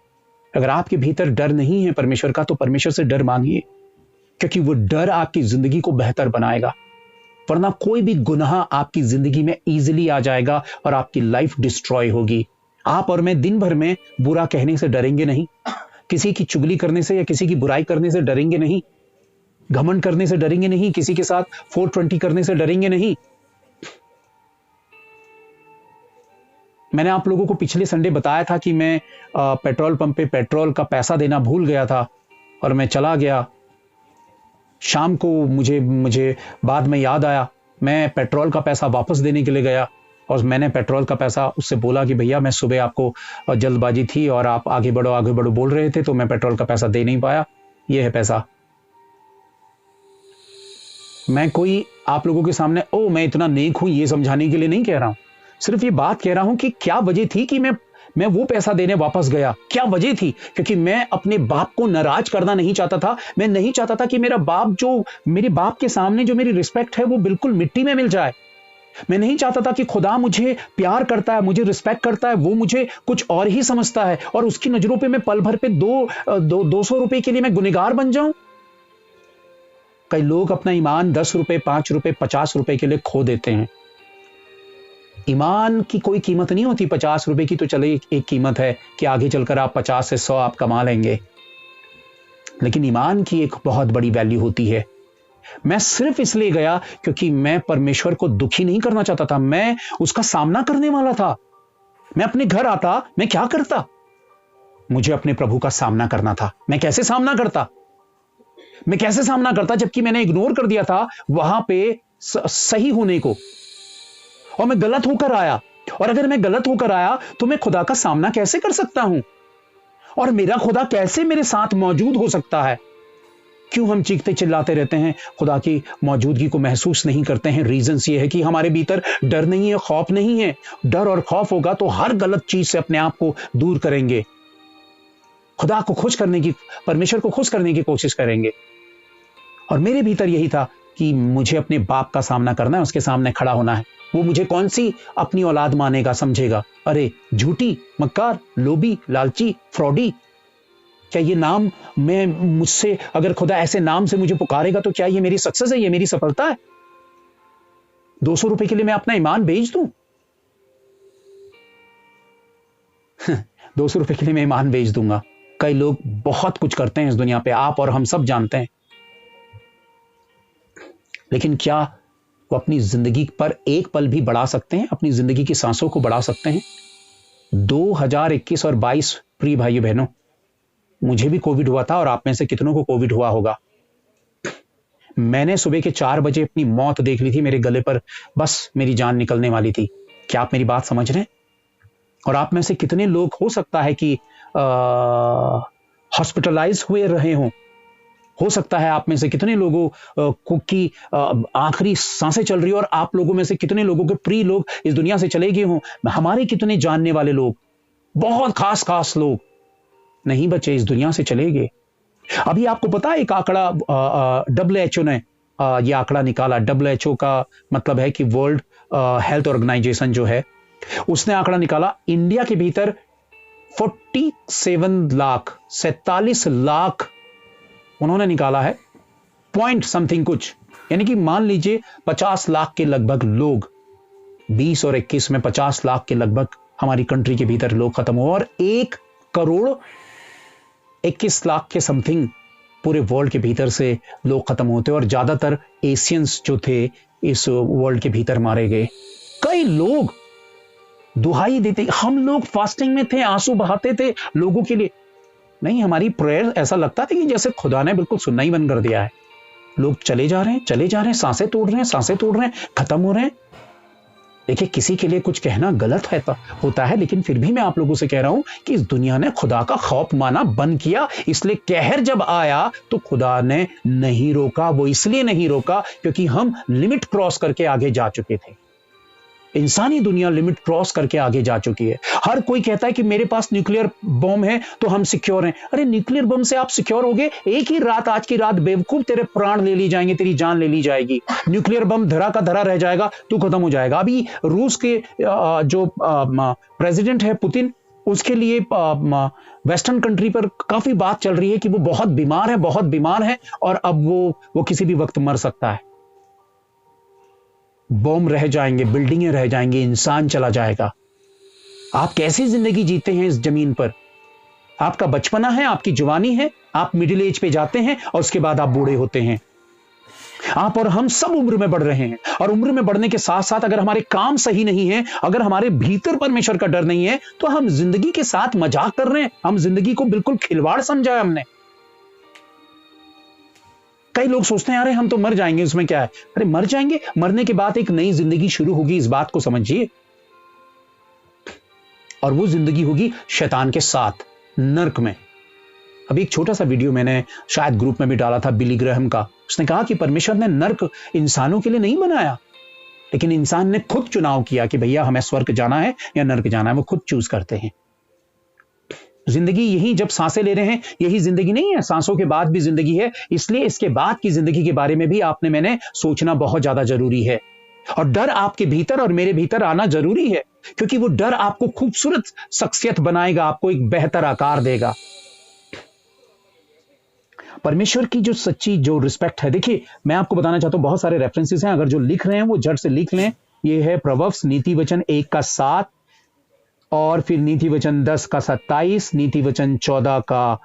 Speaker 1: अगर आपके भीतर डर नहीं है परमेश्वर का, तो परमेश्वर से डर मांगिए, क्योंकि वो डर आपकी जिंदगी को बेहतर बनाएगा। वरना कोई भी गुनाह आपकी जिंदगी में इजीली आ जाएगा और आपकी लाइफ डिस्ट्रॉय होगी। आप और मैं दिन भर में बुरा कहने से डरेंगे नहीं, किसी की चुगली करने से या किसी की बुराई करने से डरेंगे नहीं, घमंड करने से डरेंगे नहीं, किसी के साथ 420 करने से डरेंगे नहीं। मैंने आप लोगों को पिछले संडे बताया था कि मैं पेट्रोल पंप पे पेट्रोल का पैसा देना भूल गया था और मैं चला गया। शाम को मुझे बाद में याद आया, मैं पेट्रोल का पैसा वापस देने के लिए गया और मैंने पेट्रोल का पैसा उससे बोला कि भैया मैं सुबह आपको जल्दबाजी थी और आप आगे बढ़ो बोल रहे थे, तो मैं पेट्रोल का पैसा दे नहीं पाया, ये है पैसा। मैं कोई आप लोगों के सामने मैं इतना नेक हूं ये समझाने के लिए नहीं कह रहा हूं, सिर्फ ये बात कह रहा हूं कि क्या वजह थी कि मैं वो पैसा देने वापस गया। क्या वजह थी? क्योंकि मैं अपने बाप को नाराज करना नहीं चाहता था। मैं नहीं चाहता था कि मेरे बाप के सामने जो मेरी रिस्पेक्ट है वो बिल्कुल मिट्टी में मिल जाए। मैं नहीं चाहता था कि खुदा मुझे प्यार करता है, मुझे रिस्पेक्ट करता है, वो मुझे कुछ और ही समझता है और उसकी नजरों पे मैं पल भर पे 200 रुपए के लिए मैं गुनहगार बन जाऊं। कई लोग अपना ईमान 10 रुपए, 5 रुपए, 50 रुपए के लिए खो देते हैं। ईमान की कोई कीमत नहीं होती। 50 रुपए की तो चले एक कीमत है कि आगे चलकर आप 50 से 100 आप कमा लेंगे, लेकिन ईमान की एक बहुत बड़ी वैल्यू होती है। मैं सिर्फ इसलिए गया क्योंकि मैं परमेश्वर को दुखी नहीं करना चाहता था, मैं उसका सामना करने वाला था। मैं अपने घर आता, मैं क्या करता? मुझे अपने प्रभु का सामना करना था। मैं कैसे सामना करता जबकि मैंने इग्नोर कर दिया था वहां पे सही होने को, और मैं गलत होकर आया। और अगर मैं गलत होकर आया तो मैं खुदा का सामना कैसे कर सकता हूं? और मेरा खुदा कैसे मेरे साथ मौजूद हो सकता है? क्यों हम चीखते चिल्लाते रहते हैं, खुदा की मौजूदगी को महसूस नहीं करते हैं? रीजंस ये है कि हमारे भीतर डर नहीं है, खौफ नहीं है। डर और खौफ होगा तो हर गलत चीज से अपने आप को दूर करेंगे, खुदा को खुश करने की, परमेश्वर को खुश करने की कोशिश करेंगे। और मेरे भीतर यही था कि मुझे अपने बाप का सामना करना है, उसके सामने खड़ा होना है। वो मुझे कौन सी अपनी औलाद मानेगा, समझेगा? अरे झूठी, मक्कार, लोभी, लालची, फ्रॉडी, क्या ये नाम मुझसे अगर खुदा ऐसे नाम से मुझे पुकारेगा तो क्या ये मेरी सक्सेस है, ये मेरी सफलता है? 200 रुपए के लिए मैं अपना ईमान बेच दूं? 200 रुपए के लिए मैं ईमान बेच दूंगा। कई लोग बहुत कुछ करते हैं इस दुनिया पे, आप और हम सब जानते हैं, लेकिन क्या वो अपनी जिंदगी पर एक पल भी बढ़ा सकते हैं? अपनी जिंदगी की सांसों को बढ़ा सकते हैं? 2021 और 22 प्रिय भाइयों बहनों, मुझे भी कोविड हुआ था और आप में से कितनों को कोविड हुआ होगा। मैंने सुबह के 4 बजे अपनी मौत देख ली थी, मेरे गले पर बस मेरी जान निकलने वाली थी। क्या आप मेरी बात समझ रहे हैं? और आप में से कितने लोग हो सकता है कि हॉस्पिटलाइज हुए रहे हों। हो सकता है आप में से कितने लोगों की आखिरी सांसें चल रही हो और आप लोगों में से कितने लोगों के प्रिय लोग इस दुनिया से चले गए हों। हमारे कितने जानने वाले लोग, बहुत खास लोग नहीं बचे, इस दुनिया से चले गए। अभी आपको पता है एक आंकड़ा WHO ने ये आंकड़ा निकाला। WHO का मतलब है कि वर्ल्ड हेल्थ ऑर्गेनाइजेशन जो है, उसने आंकड़ा निकाला। इंडिया के भीतर 47 लाख उन्होंने निकाला है पॉइंट समथिंग कुछ, यानी कि मान लीजिए 50 लाख के लगभग लोग, 20 और 21 में 50 लाख के लगभग हमारी कंट्री के भीतर लोग खत्म हुए, और 1 करोड़ 21 लाख के समथिंग पूरे वर्ल्ड के भीतर से लोग खत्म होते, और ज्यादातर एशियंस जो थे इस वर्ल्ड के भीतर मारे गए। कई लोग दुहाई देते, हम लोग फास्टिंग में थे, आंसू बहाते थे लोगों के लिए। नहीं, हमारी प्रेयर ऐसा लगता था कि जैसे खुदा ने बिल्कुल सुनना ही बंद कर दिया है। लोग चले जा रहे हैं, सांसें तोड़ रहे हैं, खत्म हो रहे हैं। देखिए, किसी के लिए कुछ कहना गलत है होता है, लेकिन फिर भी मैं आप लोगों से कह रहा हूं कि इस दुनिया ने खुदा का खौफ माना बंद किया। इसलिए कहर जब आया तो खुदा ने नहीं रोका। वो इसलिए नहीं रोका क्योंकि हम लिमिट क्रॉस करके आगे जा चुके थे। इंसानी दुनिया लिमिट क्रॉस करके आगे जा चुकी है। हर कोई कहता है कि मेरे पास न्यूक्लियर बम है तो हम सिक्योर हैं। अरे न्यूक्लियर बम से आप सिक्योर होगे? एक ही रात, आज की रात बेवकूफ तेरे प्राण ले ली जाएंगे, तेरी जान ले ली जाएगी। न्यूक्लियर बम धरा का धरा रह जाएगा, तू खत्म हो जाएगा। अभी रूस के जो प्रेसिडेंट है पुतिन, उसके लिए वेस्टर्न कंट्री पर काफी बात चल रही है कि वो बहुत बीमार है और अब वो किसी भी वक्त मर सकता है। बम रह जाएंगे, बिल्डिंगें रह जाएंगी, इंसान चला जाएगा। आप कैसी जिंदगी जीते हैं इस जमीन पर? आपका बचपना है, आपकी जवानी है, आप मिडिल एज पे जाते हैं और उसके बाद आप बूढ़े होते हैं। आप और हम सब उम्र में बढ़ रहे हैं, और उम्र में बढ़ने के साथ साथ अगर हमारे काम सही नहीं है, अगर हमारे भीतर परमेश्वर का डर नहीं है, तो हम जिंदगी के साथ मजाक कर रहे हैं। हम जिंदगी को बिल्कुल खिलवाड़ समझा है हमने। कई लोग सोचते हैं अरे हम तो मर जाएंगे, उसमें क्या है? अरे मर जाएंगे, मरने के बाद एक नई जिंदगी शुरू होगी, इस बात को समझिए। और वो जिंदगी होगी शैतान के साथ, नर्क में। अभी एक छोटा सा वीडियो मैंने शायद ग्रुप में भी डाला था बिली ग्रैहम का। उसने कहा कि परमेश्वर ने नर्क इंसानों के लिए नहीं बनाया, लेकिन इंसान ने खुद चुनाव किया कि भैया हमें स्वर्ग जाना है या नर्क जाना है। वो खुद चूज करते हैं। जिंदगी यही, जब सांसें ले रहे हैं, यही जिंदगी नहीं है, सांसों के बाद भी जिंदगी है। इसलिए इसके बाद की जिंदगी के बारे में भी मैंने सोचना बहुत ज्यादा जरूरी है। और डर आपके भीतर और मेरे भीतर आना जरूरी है, क्योंकि वो डर आपको खूबसूरत शख्सियत बनाएगा, आपको एक बेहतर आकार देगा। परमेश्वर की जो सच्ची जो रिस्पेक्ट है, देखिए मैं आपको बताना चाहता हूं, बहुत सारे रेफरेंसेस हैं, अगर जो लिख रहे हैं वो झट से लिख लें। ये है प्रोवर्ब्स, नीति वचन 1 का 7, और फिर नीति वचन 10 का 27, नीति वचन 14 का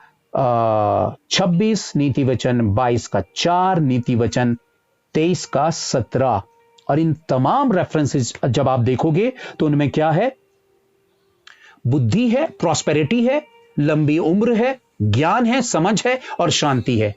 Speaker 1: 26, नीति वचन 22 का 4, नीति वचन 23 का 17। और इन तमाम रेफरेंसेस जब आप देखोगे तो उनमें क्या है? बुद्धि है, प्रॉस्पेरिटी है, लंबी उम्र है, ज्ञान है, समझ है और शांति है।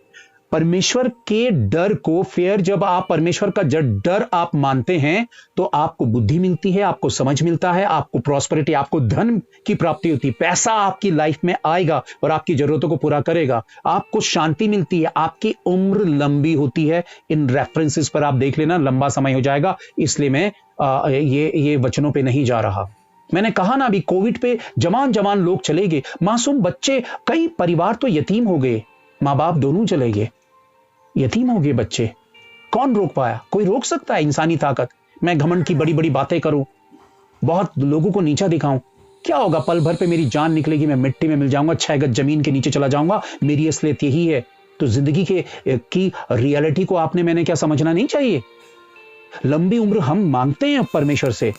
Speaker 1: परमेश्वर के डर को फिर जब आप परमेश्वर का डर आप मानते हैं तो आपको बुद्धि मिलती है, आपको समझ मिलता है, आपको प्रॉस्पेरिटी, आपको धन की प्राप्ति होती है, पैसा आपकी लाइफ में आएगा और आपकी जरूरतों को पूरा करेगा, आपको शांति मिलती है, आपकी उम्र लंबी होती है। इन रेफरेंसेस पर आप देख लेना, लंबा समय हो जाएगा, इसलिए मैं ये वचनों पे नहीं जा रहा। मैंने कहा ना, अभी कोविड पे जवान लोग चले गए, मासूम बच्चे, कई परिवार तो यतीम हो गए, मां बाप दोनों चले गए, यतीम हो गए बच्चे। कौन रोक पाया? कोई रोक सकता है? इंसानी ताकत। मैं घमंड की बड़ी बड़ी बातें करूं, बहुत लोगों को नीचा दिखाऊं, क्या होगा? पल भर पे मेरी जान निकलेगी, मैं मिट्टी में मिल जाऊंगा, 6 गज जमीन के नीचे चला जाऊंगा। मेरी असलियत यही है। तो जिंदगी की रियलिटी को मैंने क्या समझना नहीं चाहिए। लंबी उम्र हम मांगते हैं परमेश्वर से,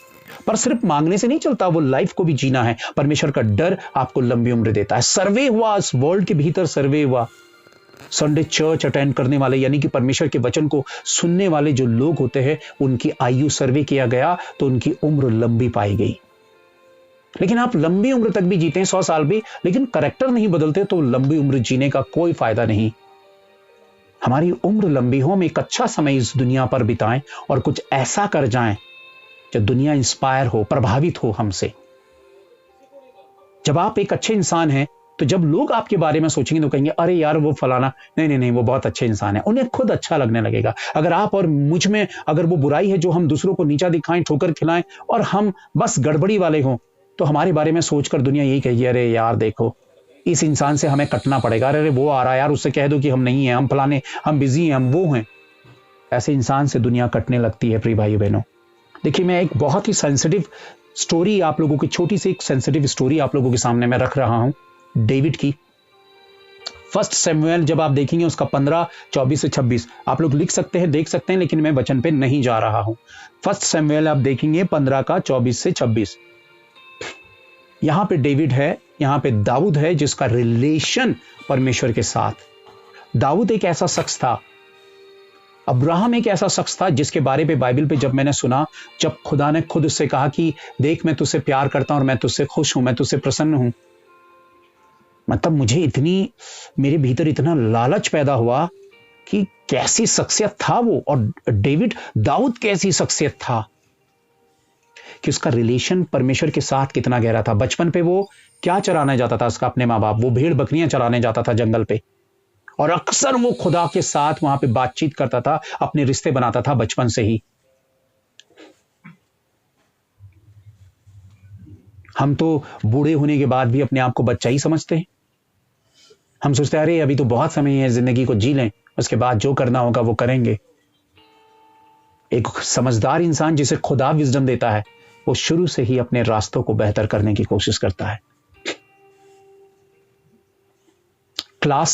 Speaker 1: पर सिर्फ मांगने से नहीं चलता, वो लाइफ को भी जीना है। परमेश्वर का डर आपको लंबी उम्र देता है। सर्वे हुआ, इस वर्ल्ड के भीतर सर्वे हुआ, संडे चर्च अटेंड करने वाले, यानी कि परमेश्वर के वचन को सुनने वाले जो लोग होते हैं, उनकी आयु सर्वे किया गया तो उनकी उम्र लंबी पाई गई। लेकिन आप लंबी उम्र तक भी जीते हैं, 100 साल भी, लेकिन करैक्टर नहीं बदलते तो लंबी उम्र जीने का कोई फायदा नहीं। हमारी उम्र लंबी हो, हम एक अच्छा समय इस दुनिया पर बिताएं और कुछ ऐसा कर जाएं जब दुनिया इंस्पायर हो, प्रभावित हो हमसे। जब आप एक अच्छे इंसान हैं तो जब लोग आपके बारे में सोचेंगे तो कहेंगे अरे यार वो फलाना, नहीं, वो बहुत अच्छे इंसान है, उन्हें खुद अच्छा लगने लगेगा। अगर आप और मुझ में अगर वो बुराई है जो हम दूसरों को नीचा दिखाएं, ठोकर खिलाएं और हम बस गड़बड़ी वाले हों, तो हमारे बारे में सोचकर दुनिया यही कहेगी अरे यार देखो इस इंसान से हमें कटना पड़ेगा, अरे वो आ रहा है यार, उससे कह दो कि हम नहीं है, हम फलाने, हम बिजी हैं, हम वो हैं। ऐसे इंसान से दुनिया कटने लगती है। प्रिय भाई बहनों, देखिए मैं एक बहुत ही सेंसिटिव स्टोरी आप लोगों की, छोटी सी एक सेंसिटिव स्टोरी आप लोगों के सामने मैं रख रहा हूं, डेविड की। फर्स्ट सैमुएल जब आप देखेंगे उसका 15, 24 से 26, आप लोग लिख सकते हैं, देख सकते हैं, लेकिन मैं वचन पे नहीं जा रहा हूं। फर्स्ट सैमुएल आप देखेंगे 15 का 24 से 26। यहां पे डेविड है, यहां पे दाऊद है, जिसका रिलेशन परमेश्वर के साथ। दाऊद एक ऐसा शख्स था, अब्राहम एक ऐसा शख्स था जिसके बारे में बाइबल पे जब मैंने सुना, जब खुदा ने खुद उससे कहा कि देख मैं तुझसे प्यार करता हूं और मैं तुझसे खुश हूं, मैं तुझसे प्रसन्न हूं, मतलब मुझे इतनी, मेरे भीतर इतना लालच पैदा हुआ कि कैसी शख्सियत था वो, और डेविड दाऊद कैसी शख्सियत था कि उसका रिलेशन परमेश्वर के साथ कितना गहरा था। बचपन पे वो क्या चराने जाता था उसका अपने माँ बाप, वो भेड़ बकरियां चराने जाता था जंगल पे, और अक्सर वो खुदा के साथ वहां पे बातचीत करता था, अपने रिश्ते बनाता था बचपन से ही। हम तो बूढ़े होने के बाद भी अपने आप को बच्चा ही समझते हैं। हम सोचते हैं अरे अभी तो बहुत समय है, जिंदगी को जी लें, उसके बाद जो करना होगा वो करेंगे। एक समझदार इंसान जिसे खुदा विजडम देता है, वो शुरू से ही अपने रास्तों को बेहतर करने की कोशिश करता है। क्लास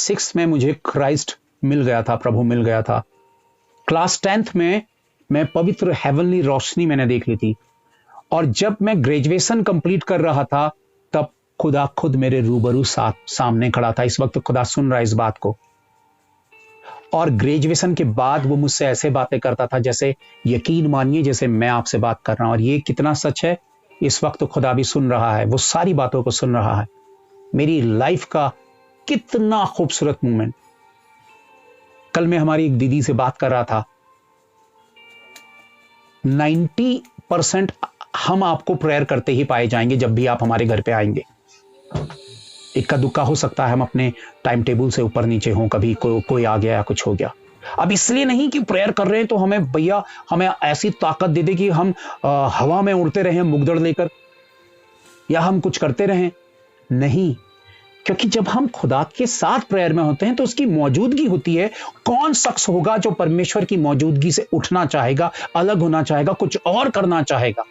Speaker 1: 6 में मुझे क्राइस्ट मिल गया था, प्रभु मिल गया था। क्लास 10th में मैं पवित्र हेवनली रोशनी मैंने देख ली थी, और जब मैं ग्रेजुएशन कंप्लीट कर रहा था तब खुदा खुद मेरे रूबरू सामने खड़ा था। इस वक्त खुदा सुन रहा है इस बात को, और ग्रेजुएशन के बाद वो मुझसे ऐसे बातें करता था जैसे, यकीन मानिए जैसे मैं आपसे बात कर रहा हूं, और ये कितना सच है, इस वक्त खुदा भी सुन रहा है, वो सारी बातों को सुन रहा है। मेरी लाइफ का कितना खूबसूरत मोमेंट। कल मैं हमारी एक दीदी से बात कर रहा था, 90% हम आपको प्रेयर करते ही पाए जाएंगे जब भी आप हमारे घर पे आएंगे। इक्का दुक्का हो सकता है हम अपने टाइम टेबल से ऊपर नीचे हों, कभी कोई आ गया या कुछ हो गया। अब इसलिए नहीं कि प्रेयर कर रहे हैं तो हमें भैया हमें ऐसी ताकत दे दे कि हम हवा में उड़ते रहें मुगदड़ लेकर, या हम कुछ करते रहें, नहीं। क्योंकि जब हम खुदा के साथ प्रेयर में होते हैं तो उसकी मौजूदगी होती है। कौन शख्स होगा जो परमेश्वर की मौजूदगी से उठना चाहेगा, अलग होना चाहेगा, कुछ और करना चाहेगा?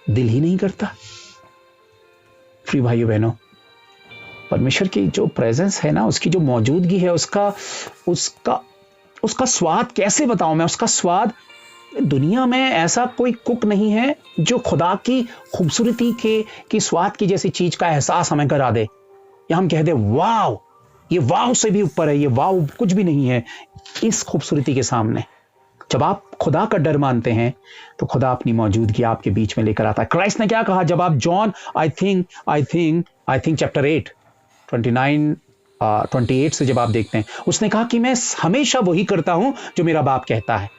Speaker 1: दिल ही नहीं करता। प्रिय भाइयों बहनों, परमेश्वर की जो प्रेजेंस है ना, उसकी जो मौजूदगी है, उसका स्वाद कैसे बताऊं मैं? उसका स्वाद, दुनिया में ऐसा कोई कुक नहीं है जो खुदा की खूबसूरती की स्वाद की जैसी चीज का एहसास हमें करा दे, या हम कह दे वाव, ये वाव से भी ऊपर है, ये वाव कुछ भी नहीं है इस खूबसूरती के सामने। जब आप खुदा का डर मानते हैं तो खुदा अपनी मौजूदगी आपके बीच में लेकर आता है। क्राइस्ट ने क्या कहा जब आप जॉन आई थिंक चैप्टर 8 28 से जब आप देखते हैं, उसने कहा कि मैं हमेशा वही करता हूं जो मेरा बाप कहता है।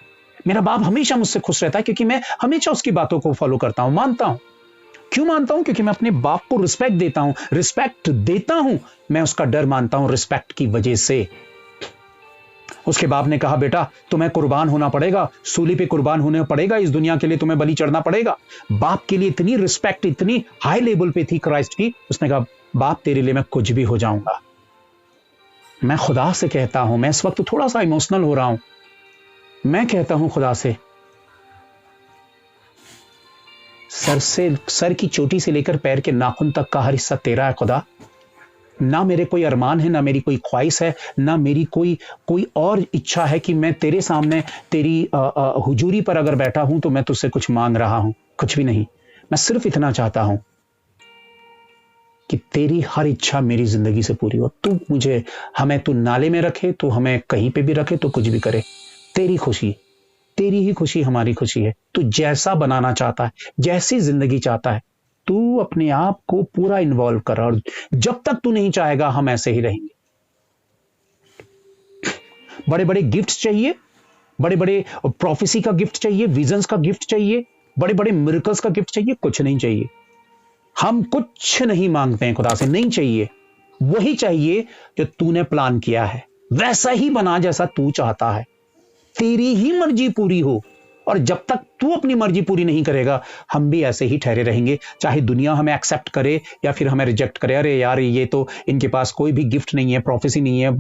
Speaker 1: मेरा बाप हमेशा मुझसे खुश रहता है क्योंकि मैं हमेशा उसकी बातों को फॉलो करता हूं, मानता हूं। क्यों मानता हूं? क्योंकि मैं अपने बाप को रिस्पेक्ट देता हूं। मैं उसका डर मानता हूं रिस्पेक्ट की वजह से। उसके बाप ने कहा बेटा तुम्हें कुर्बान होना पड़ेगा, सूली पे कुर्बान होना पड़ेगा, इस दुनिया के लिए तुम्हें बलि चढ़ना पड़ेगा। बाप के लिए इतनी रिस्पेक्ट, इतनी हाई लेवल पे थी क्राइस्ट की, उसने कहा बाप तेरे लिए मैं कुछ भी हो जाऊंगा। मैं खुदा से कहता हूं, मैं इस वक्त थोड़ा सा इमोशनल हो रहा हूं, मैं कहता हूं खुदा से, सर की चोटी से लेकर पैर के नाखून तक का हर हिस्सा तेरा है खुदा। ना मेरे कोई अरमान है, ना मेरी कोई ख्वाहिश है, ना मेरी कोई और इच्छा है कि मैं तेरे सामने तेरी हुजूरी पर अगर बैठा हूं तो मैं तुझसे कुछ मांग रहा हूं, कुछ भी नहीं। मैं सिर्फ इतना चाहता हूं कि तेरी हर इच्छा मेरी जिंदगी से पूरी हो। तू मुझे, हमें तू नाले में रखे, तू हमें कहीं पे भी रखे, तो कुछ भी करे, तेरी खुशी, तेरी ही खुशी हमारी खुशी है। तू जैसा बनाना चाहता है, जैसी जिंदगी चाहता है, तू अपने आप को पूरा इन्वॉल्व कर, और जब तक तू नहीं चाहेगा हम ऐसे ही रहेंगे। बड़े बड़े गिफ्ट्स चाहिए, बड़े बड़े प्रोफेसी का गिफ्ट चाहिए, विजन्स का गिफ्ट चाहिए, बड़े बड़े मिरेकल्स का गिफ्ट चाहिए, कुछ नहीं चाहिए। हम कुछ नहीं मांगते हैं खुदा से, नहीं चाहिए। वही चाहिए जो तूने प्लान किया है, वैसा ही बना जैसा तू चाहता है, तेरी ही मर्जी पूरी हो। और जब तक तू अपनी मर्जी पूरी नहीं करेगा हम भी ऐसे ही ठहरे रहेंगे, चाहे दुनिया हमें एक्सेप्ट करे या फिर हमें रिजेक्ट करे। अरे यार ये तो इनके पास कोई भी गिफ्ट नहीं है, प्रोफेसी नहीं है,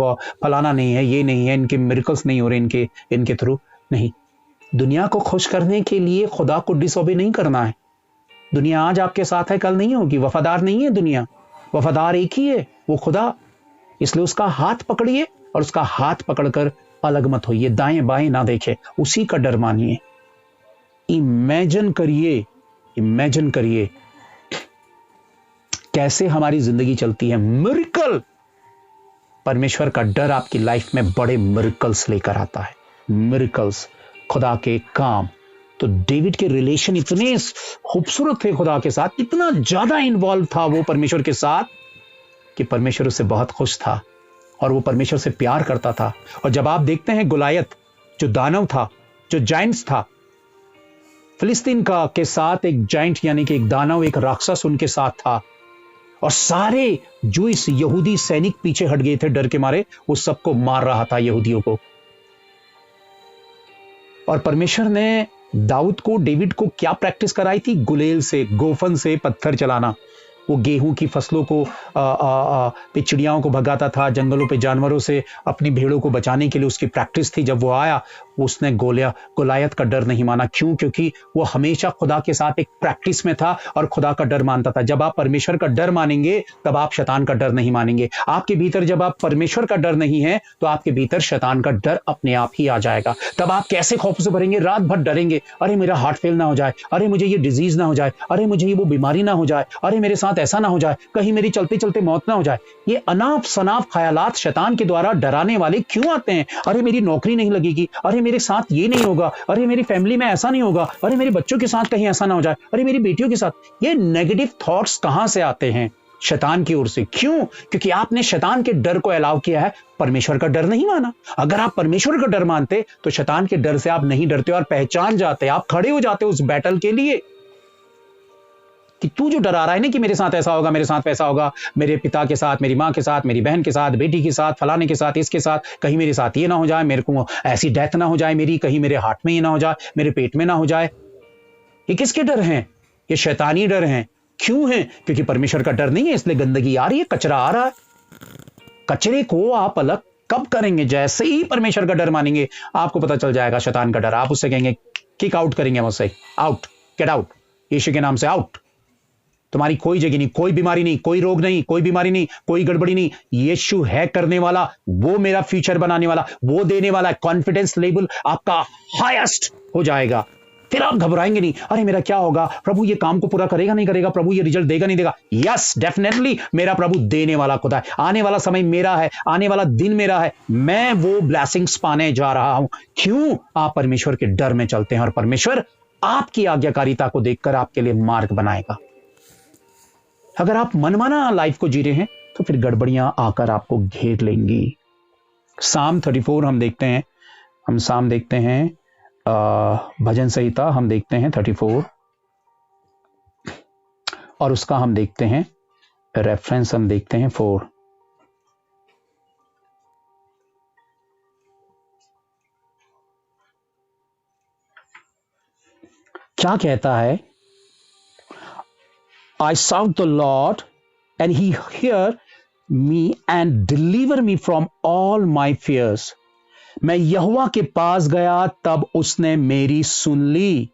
Speaker 1: फलाना नहीं है, ये नहीं है, इनके मिरेकल्स नहीं हो रहे इनके थ्रू। नहीं, दुनिया को खुश करने के लिए खुदा को डिसओबे नहीं करना है। दुनिया आज आपके साथ है, कल नहीं होगी। वफादार नहीं है दुनिया, वफादार एक ही है, वो खुदा। इसलिए उसका हाथ पकड़िए और उसका हाथ पकड़कर अलग मत होइए, दाएं बाएं ना देखे, उसी का डर मानिए। इमेजिन करिए, इमेजिन करिए कैसे हमारी जिंदगी चलती है। मिरेकल, परमेश्वर का डर आपकी लाइफ में बड़े मिरेकल्स लेकर आता है, मिरेकल्स, खुदा के काम। तो डेविड के रिलेशन इतने खूबसूरत थे खुदा के साथ, इतना ज्यादा इन्वॉल्व था वो परमेश्वर के साथ कि परमेश्वर उससे बहुत खुश था और वो परमेश्वर से प्यार करता था। और जब आप देखते हैं गुलायत जो दानव था, जो जाइंट्स था, फिलिस्तीन का के साथ एक जाइंट यानी कि एक दानव, एक राक्षस उनके साथ था, और सारे जो इस यहूदी सैनिक पीछे हट गए थे डर के मारे, वो सबको मार रहा था यहूदियों को। और परमेश्वर ने दाऊद को, डेविड को क्या प्रैक्टिस कराई थी? गुलेल से, गोफन से पत्थर चलाना। वो गेहूं की फसलों को पे चिड़ियाओं को भगाता था, जंगलों पे जानवरों से अपनी भेड़ों को बचाने के लिए उसकी प्रैक्टिस थी। जब वो आया, उसने गोलायत का डर नहीं माना। क्यों? क्योंकि वो हमेशा खुदा के साथ एक प्रैक्टिस में था और खुदा का डर मानता था। जब आप परमेश्वर का डर मानेंगे तब आप शैतान का डर नहीं मानेंगे। आपके भीतर जब आप परमेश्वर का डर नहीं है तो आपके भीतर शैतान का डर अपने आप ही आ जाएगा। तब आप कैसे खौफ से भरेंगे, रात भर डरेंगे, अरे मेरा हार्ट फेल ना हो जाए, अरे मुझे ये डिजीज ना हो जाए, अरे मुझे ये वो बीमारी ना हो जाए, अरे मेरे साथ ऐसा ना हो जाए, कहीं मेरी चलते चलते मौत ना हो जाए। ये अनाप शनाप ख्यालात शैतान के द्वारा डराने वाले क्यों आते हैं? अरे मेरी नौकरी नहीं लगेगी, अरे मेरे साथ ये नहीं होगा, अरे मेरी फैमिली में ऐसा नहीं होगा, अरे मेरे बच्चों के साथ कहीं ऐसा ना हो जाए, अरे मेरी बेटियों के साथ। ये नेगेटिव थॉट्स कहां से आते हैं? शैतान की ओर से। क्यों? क्योंकि आपने शैतान के डर को अलाउ किया है, परमेश्वर का डर नहीं माना। अगर आप परमेश्वर का डर मानते तो शैतान के डर से आप नहीं डरते और पहचान जाते, आप खड़े हो जाते उस बैटल के लिए कि तू जो डरा रहा है ना कि मेरे साथ ऐसा होगा, मेरे साथ वैसा होगा, मेरे पिता के साथ, मेरी माँ के साथ, मेरी बहन के साथ, बेटी के साथ, फलाने के साथ, इसके साथ, कहीं मेरे साथ ये ना हो जाए, मेरे को ऐसी डेथ ना हो जाए मेरी, कहीं मेरे हार्ट में ये ना हो जाए, मेरे पेट में ना हो जाए। ये किसके डर हैं? ये शैतानी डर हैं। क्यों है? क्योंकि परमेश्वर का डर नहीं है, इसलिए गंदगी आ रही है, कचरा आ रहा है। कचरे को आप अलग कब करेंगे? जैसे ही परमेश्वर का डर मानेंगे, आपको पता चल जाएगा शैतान का डर। आप उससे कहेंगे, किक आउट करेंगे मुझसे, आउट, गेट आउट, यीशु के नाम से आउट। तुम्हारी कोई जगह नहीं, कोई बीमारी नहीं, कोई रोग नहीं, कोई बीमारी नहीं, कोई गड़बड़ी नहीं। यीशु है करने वाला, वो मेरा फ्यूचर बनाने वाला, वो देने वाला। कॉन्फिडेंस लेवल आपका हाईएस्ट हो जाएगा। फिर आप घबराएंगे नहीं, अरे मेरा क्या होगा, प्रभु ये काम को पूरा करेगा नहीं करेगा, प्रभु ये रिजल्ट देगा नहीं देगा। यस, डेफिनेटली मेरा प्रभु देने वाला खुदा है। आने वाला समय मेरा है, आने वाला दिन मेरा है, मैं वो ब्लेसिंग्स पाने जा रहा हूं। क्यों? आप परमेश्वर के डर में चलते हैं और परमेश्वर आपकी आज्ञाकारिता को देखकर आपके लिए मार्ग बनाएगा। अगर आप मनमाना लाइफ को जी रहे हैं तो फिर गड़बड़ियां आकर आपको घेर लेंगी। साम 34 हम देखते हैं, हम साम देखते हैं, भजन संहिता हम देखते हैं 34 और उसका हम देखते हैं रेफरेंस, हम देखते हैं 4। क्या कहता है? I sought the Lord and he heard me and delivered me from all my fears. मैं यहोवा के पास गया तब उसने मेरी सुन ली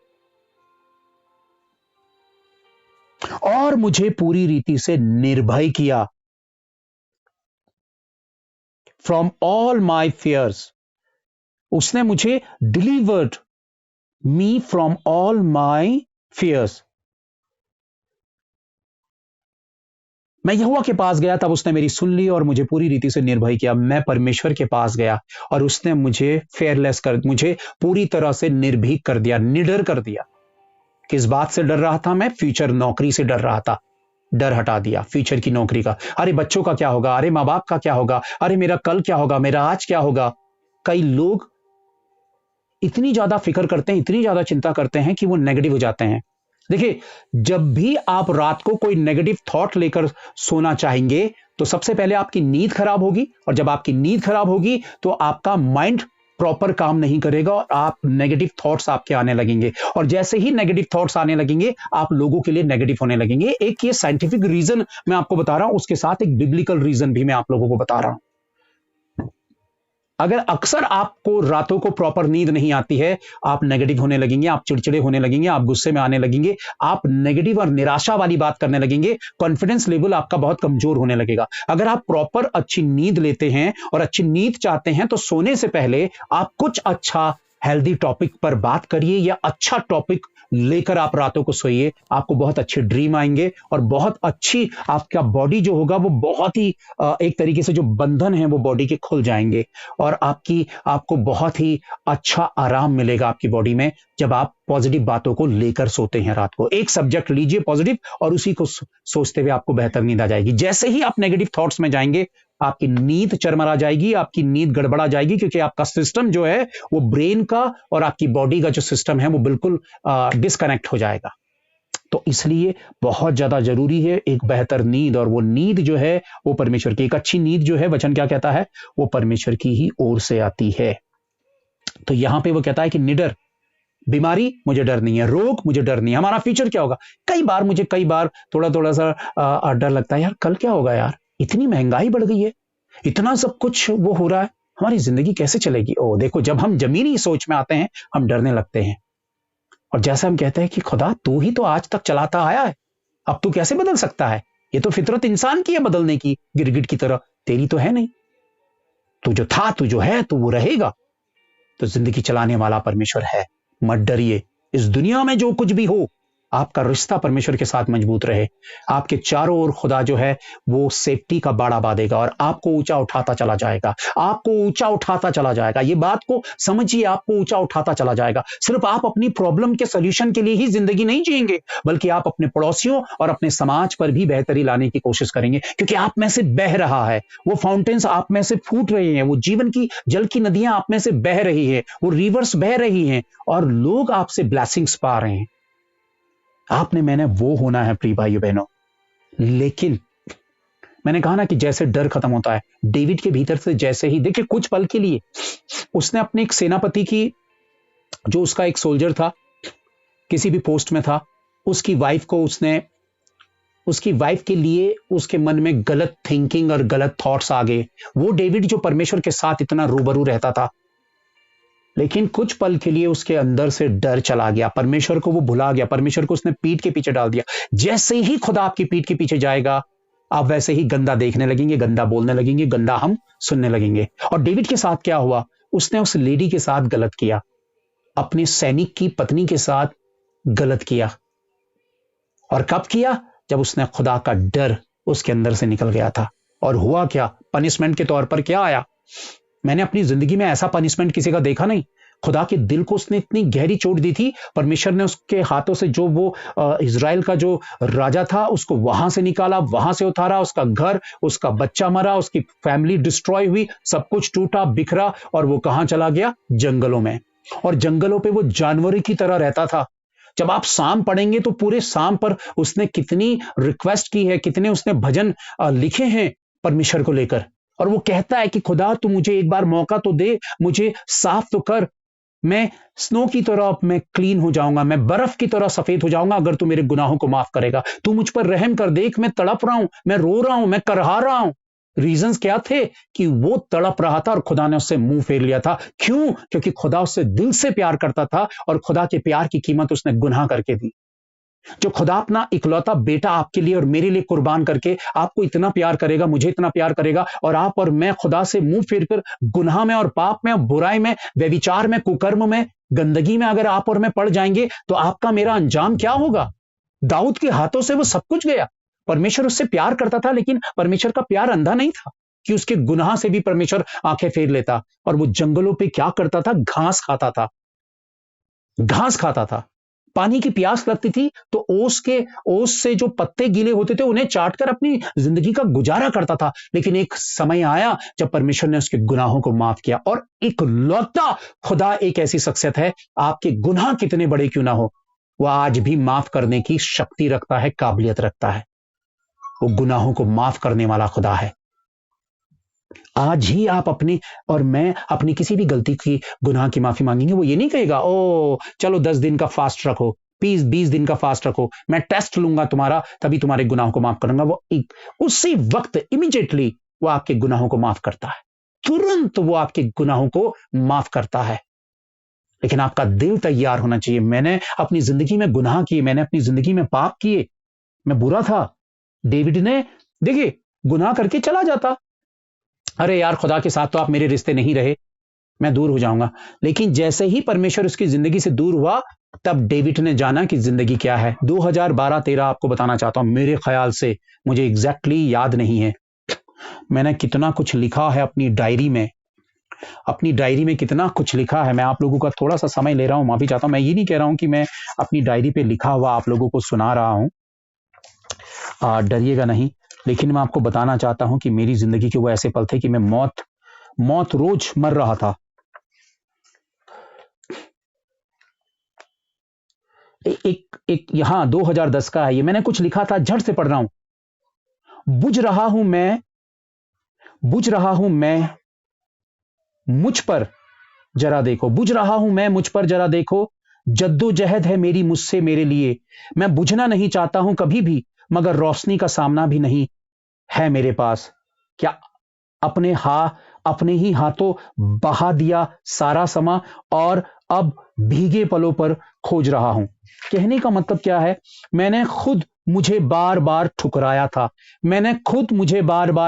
Speaker 1: और मुझे पूरी रीति से निर्भय किया। From all my fears, उसने मुझे delivered me from all my fears. मैं यहोवा के पास गया तब उसने मेरी सुन ली और मुझे पूरी रीति से निर्भय किया। मैं परमेश्वर के पास गया और उसने मुझे फेयरलेस कर, मुझे पूरी तरह से निर्भीक कर दिया, निडर कर दिया। किस बात से डर रहा था मैं? फ्यूचर नौकरी से डर रहा था, डर हटा दिया फ्यूचर की नौकरी का। अरे बच्चों का क्या होगा, अरे माँ बाप का क्या होगा, अरे मेरा कल क्या होगा, मेरा आज क्या होगा। कई लोग इतनी ज्यादा फिक्र करते हैं, इतनी ज्यादा चिंता करते हैं कि वो नेगेटिव हो जाते हैं। देखिए, जब भी आप रात को कोई नेगेटिव थॉट लेकर सोना चाहेंगे तो सबसे पहले आपकी नींद खराब होगी, और जब आपकी नींद खराब होगी तो आपका माइंड प्रॉपर काम नहीं करेगा और आप नेगेटिव थॉट्स आपके आने लगेंगे। और जैसे ही नेगेटिव थॉट्स आने लगेंगे, आप लोगों के लिए नेगेटिव होने लगेंगे। एक ये साइंटिफिक रीजन मैं आपको बता रहा हूं, उसके साथ एक बिब्लिकल रीजन भी मैं आप लोगों को बता रहा हूं। अगर अक्सर आपको रातों को प्रॉपर नींद नहीं आती है, आप नेगेटिव होने लगेंगे, आप चिड़चिड़े होने लगेंगे, आप गुस्से में आने लगेंगे, आप नेगेटिव और निराशा वाली बात करने लगेंगे, कॉन्फिडेंस लेवल आपका बहुत कमजोर होने लगेगा। अगर आप प्रॉपर अच्छी नींद लेते हैं और अच्छी नींद चाहते हैं तो सोने से पहले आप कुछ अच्छा हेल्दी टॉपिक पर बात करिए या अच्छा टॉपिक लेकर आप रातों को सोइए। आपको बहुत अच्छे ड्रीम आएंगे और बहुत अच्छी आपका बॉडी जो होगा वो बहुत ही एक तरीके से जो बंधन है वो बॉडी के खुल जाएंगे और आपको बहुत ही अच्छा आराम मिलेगा आपकी बॉडी में जब आप पॉजिटिव बातों को लेकर सोते हैं। रात को एक सब्जेक्ट लीजिए पॉजिटिव और उसी को सोचते हुए आपको बेहतर नींद आ जाएगी। जैसे ही आप नेगेटिव थॉट्स में जाएंगे आपकी नींद चरमरा जाएगी, आपकी नींद गड़बड़ा जाएगी, क्योंकि आपका सिस्टम जो है वो ब्रेन का और आपकी बॉडी का जो सिस्टम है वो बिल्कुल डिस्कनेक्ट हो जाएगा। तो इसलिए बहुत ज्यादा जरूरी है एक बेहतर नींद, और वो नींद जो है वो परमेश्वर की, एक अच्छी नींद जो है वचन क्या कहता है, वो परमेश्वर की ही ओर से आती है। तो यहां पे वो कहता है कि निडर, बीमारी मुझे डर नहीं है, रोग मुझे डर नहीं है, हमारा फ्यूचर क्या होगा। कई बार थोड़ा थोड़ा सा डर लगता है, यार कल क्या होगा, यार इतनी महंगाई बढ़ गई है, इतना सब कुछ वो हो रहा है, हमारी जिंदगी कैसे चलेगी। ओ देखो, जब हम जमीनी सोच में आते हैं हम डरने लगते हैं, और जैसा हम कहते हैं कि खुदा तू ही तो आज तक चलाता आया है, अब तू कैसे बदल सकता है, ये तो फितरत इंसान की है बदलने की, गिरगिट की तरह, तेरी तो है नहीं, तू जो था, तू जो है, तू वो रहेगा। तो जिंदगी चलाने वाला परमेश्वर है। मत डरिए, इस दुनिया में जो कुछ भी हो आपका रिश्ता परमेश्वर के साथ मजबूत रहे, आपके चारों ओर खुदा जो है वो सेफ्टी का बाड़ा बांधेगा और आपको ऊंचा उठाता चला जाएगा, आपको ऊंचा उठाता चला जाएगा। ये बात को समझिए, आपको ऊंचा उठाता चला जाएगा। सिर्फ आप अपनी प्रॉब्लम के सोल्यूशन के लिए ही जिंदगी नहीं जिएंगे, बल्कि आप अपने पड़ोसियों और अपने समाज पर भी बेहतरी लाने की कोशिश करेंगे, क्योंकि आप में से बह रहा है वो फाउंटेन्स, आप में से फूट रहे हैं, वो जीवन की जल की नदियां आप में से बह रही है, वो रिवर्स बह रही हैं और लोग आपसे ब्लेसिंग्स पा रहे हैं। मैंने वो होना है प्रिय भाइयों बहनों। लेकिन मैंने कहा ना कि जैसे डर खत्म होता है, डेविड के भीतर से जैसे ही, देखिए कुछ पल के लिए उसने अपने एक सेनापति की, जो उसका एक सोल्जर था, किसी भी पोस्ट में था, उसकी वाइफ के लिए उसके मन में गलत थिंकिंग और गलत थॉट्स आ गए। वो डेविड जो परमेश्वर के साथ इतना रूबरू रहता था, लेकिन कुछ पल के लिए उसके अंदर से डर चला गया, परमेश्वर को वो भुला गया, परमेश्वर को उसने पीठ के पीछे डाल दिया। जैसे ही खुदा आपकी पीठ के पीछे जाएगा, आप वैसे ही गंदा देखने लगेंगे, गंदा बोलने लगेंगे, गंदा हम सुनने लगेंगे। और डेविड के साथ क्या हुआ, उसने उस लेडी के साथ गलत किया, अपने सैनिक की पत्नी के साथ गलत किया। और कब किया, जब उसने खुदा का डर उसके अंदर से निकल गया था। और हुआ क्या, पनिशमेंट के तौर पर क्या आया। मैंने अपनी जिंदगी में ऐसा पनिशमेंट किसी का देखा नहीं। खुदा के दिल को उसने इतनी गहरी चोट दी थी, परमेश्वर ने उसके हाथों से जो वो इजराइल का जो राजा था उसको वहां से निकाला, वहां से उतारा, उसका घर, उसका बच्चा मरा, उसकी फैमिली डिस्ट्रॉय हुई, सब कुछ टूटा बिखरा, और वो कहां चला गया, जंगलों में। और जंगलों पे वो जानवरों की तरह रहता था। जब आप साम पढ़ेंगे तो पूरे साम पर उसने कितनी रिक्वेस्ट की है, कितने उसने भजन लिखे हैं परमेश्वर को लेकर। और वो कहता है कि खुदा तू मुझे एक बार मौका तो दे, मुझे साफ तो कर, मैं स्नो की तरह मैं क्लीन हो जाऊंगा, मैं बर्फ की तरह सफेद हो जाऊंगा अगर तू मेरे गुनाहों को माफ करेगा। तू मुझ पर रहम कर, देख मैं तड़प रहा हूं, मैं रो रहा हूं, मैं करहा रहा हूं। रीजंस क्या थे कि वो तड़प रहा था और खुदा ने उससे मुंह फेर लिया था। क्यों? क्योंकि खुदा उससे दिल से प्यार करता था और खुदा के प्यार की कीमत उसने गुनाह करके दी। जो खुदा अपना इकलौता बेटा आपके लिए और मेरे लिए कुर्बान करके आपको इतना प्यार करेगा, मुझे इतना प्यार करेगा, और आप और मैं खुदा से मुंह फेर कर गुनाह में और पाप में और बुराई में, व्यभिचार में, कुकर्म में, गंदगी में अगर आप और मैं पड़ जाएंगे तो आपका मेरा अंजाम क्या होगा। दाऊद के हाथों से वो सब कुछ गया। परमेश्वर उससे प्यार करता था, लेकिन परमेश्वर का प्यार अंधा नहीं था कि उसके गुनाह से भी परमेश्वर आंखें फेर लेता। और वो जंगलों पे क्या करता था, घास खाता था, घास खाता था। पानी की प्यास लगती थी तो ओस से जो पत्ते गीले होते थे उन्हें चाटकर अपनी जिंदगी का गुजारा करता था। लेकिन एक समय आया जब परमेश्वर ने उसके गुनाहों को माफ किया। और इकलौता खुदा एक ऐसी शख्सियत है, आपके गुनाह कितने बड़े क्यों ना हो, वह आज भी माफ करने की शक्ति रखता है, काबिलियत रखता है। वो गुनाहों को माफ करने वाला खुदा है। आज ही आप अपनी और मैं अपनी किसी भी गलती की, गुनाह की माफी मांगेंगे, वो ये नहीं कहेगा ओ चलो 10 दिन का फास्ट रखो, 20 दिन का फास्ट रखो, मैं टेस्ट लूंगा तुम्हारा, तभी तुम्हारे गुनाहों को माफ करूंगा। वो उसी वक्त इमीडिएटली वो आपके गुनाहों को माफ करता है। तुरंत वो आपके गुनाहों को माफ करता है। लेकिन आपका दिल तैयार होना चाहिए। मैंने अपनी जिंदगी में गुनाह किए, मैंने अपनी जिंदगी में पाप किए, मैं बुरा था। डेविड ने, देखिए, गुनाह करके चला जाता, अरे यार खुदा के साथ तो आप मेरे रिश्ते नहीं रहे, मैं दूर हो जाऊंगा। लेकिन जैसे ही परमेश्वर उसकी जिंदगी से दूर हुआ, तब डेविड ने जाना कि जिंदगी क्या है। 2012-13 आपको बताना चाहता हूं, मेरे ख्याल से, मुझे एग्जैक्टली याद नहीं है, मैंने कितना कुछ लिखा है अपनी डायरी में, अपनी डायरी में कितना कुछ लिखा है। मैं आप लोगों का थोड़ा सा समय ले रहा हूं, माफी चाहता हूं। मैं ये नहीं कह रहा हूं कि मैं अपनी डायरी पे लिखा हुआ आप लोगों को सुना रहा हूं, डरिएगा नहीं। लेकिन मैं आपको बताना चाहता हूं कि मेरी जिंदगी के वो ऐसे पल थे कि मैं मौत रोज मर रहा था। एक यहां 2010 का है ये, मैंने कुछ लिखा था, झट से पढ़ रहा हूं। बुझ रहा हूं मैं मुझ पर जरा देखो, बुझ रहा हूं मैं मुझ पर जरा देखो, जद्दोजहद है मेरी मुझसे मेरे लिए, मैं बुझना नहीं चाहता हूं कभी भी, मगर रोशनी का सामना भी नहीं है मेरे पास। क्या अपने ही हाथों बहा दिया सारा समा, और अब भीगे पलों पर खोज रहा हूं। कहने का मतलब क्या है, मैंने खुद मुझे बार बार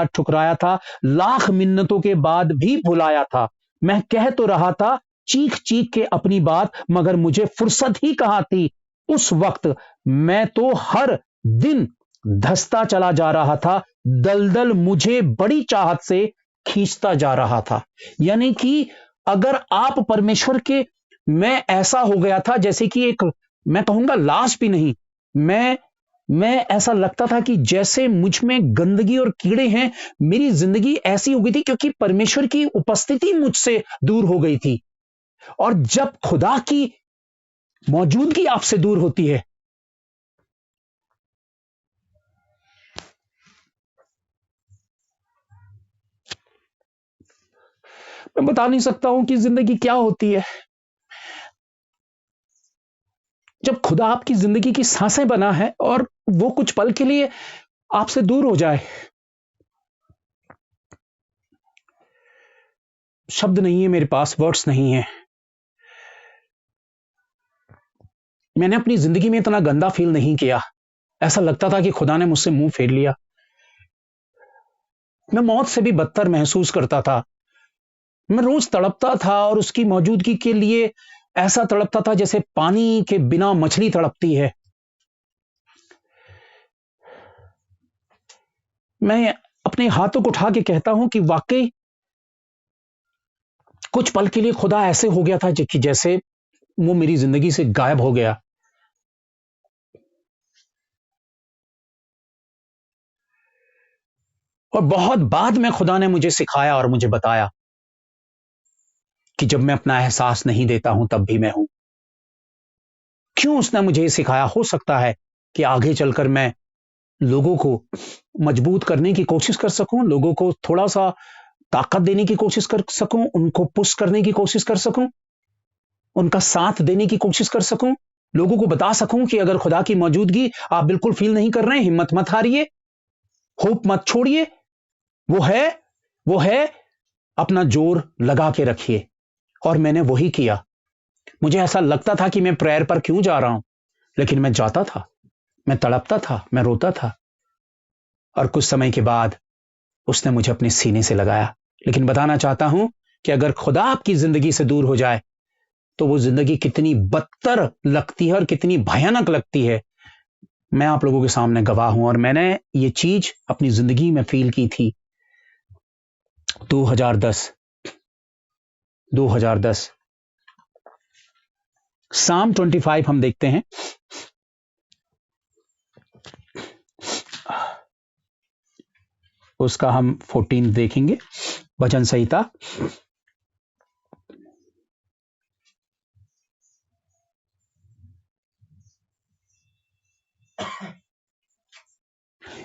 Speaker 1: ठुकराया था, लाख मिन्नतों के बाद भी भुलाया था। मैं कह तो रहा था चीख चीख के अपनी बात, मगर मुझे फुर्सत ही कहां थी। उस वक्त मैं तो हर दिन धंसता चला जा रहा था, दलदल मुझे बड़ी चाहत से खींचता जा रहा था। यानी कि अगर आप परमेश्वर के, मैं ऐसा हो गया था जैसे कि एक, मैं कहूंगा लाश भी नहीं, मैं ऐसा लगता था कि जैसे मुझ में गंदगी और कीड़े हैं। मेरी जिंदगी ऐसी हो गई थी क्योंकि परमेश्वर की उपस्थिति मुझसे दूर हो गई थी। और जब खुदा की मौजूदगी आपसे दूर होती है, मैं बता नहीं सकता हूं कि जिंदगी क्या होती है। जब खुदा आपकी जिंदगी की सांसें बना है और वो कुछ पल के लिए आपसे दूर हो जाए, शब्द नहीं है मेरे पास, वर्ड्स नहीं है। मैंने अपनी जिंदगी में इतना गंदा फील नहीं किया। ऐसा लगता था कि खुदा ने मुझसे मुंह फेर लिया। मैं मौत से भी बदतर महसूस करता था। मैं रोज तड़पता था और उसकी मौजूदगी के लिए ऐसा तड़पता था जैसे पानी के बिना मछली तड़पती है। मैं अपने हाथों को उठा के कहता हूं कि वाकई कुछ पल के लिए खुदा ऐसे हो गया था कि जैसे वो मेरी जिंदगी से गायब हो गया। और बहुत बाद में खुदा ने मुझे सिखाया और मुझे बताया कि जब मैं अपना एहसास नहीं देता हूं तब भी मैं हूं। क्यों उसने मुझे ये सिखाया? हो सकता है कि आगे चलकर मैं लोगों को मजबूत करने की कोशिश कर सकूं, लोगों को थोड़ा सा ताकत देने की कोशिश कर सकूं, उनको पुश करने की कोशिश कर सकूं, उनका साथ देने की कोशिश कर सकूं, लोगों को बता सकूं कि अगर खुदा की मौजूदगी आप बिल्कुल फील नहीं कर रहे हैं, हिम्मत मत हारिए, होप मत छोड़िए, वो है, अपना जोर लगा के रखिए। और मैंने वही किया। मुझे ऐसा लगता था कि मैं प्रेयर पर क्यों जा रहा हूं, लेकिन मैं जाता था, मैं तड़पता था, मैं रोता था। और कुछ समय के बाद उसने मुझे अपने सीने से लगाया। लेकिन बताना चाहता हूं कि अगर खुदा आपकी जिंदगी से दूर हो जाए तो वो जिंदगी कितनी बदतर लगती है और कितनी भयानक लगती है। मैं आप लोगों के सामने गवाह हूं और मैंने ये चीज अपनी जिंदगी में फील की थी। 2010 साम 25 हम देखते हैं। उसका हम 14 देखेंगे, वचन संहिता।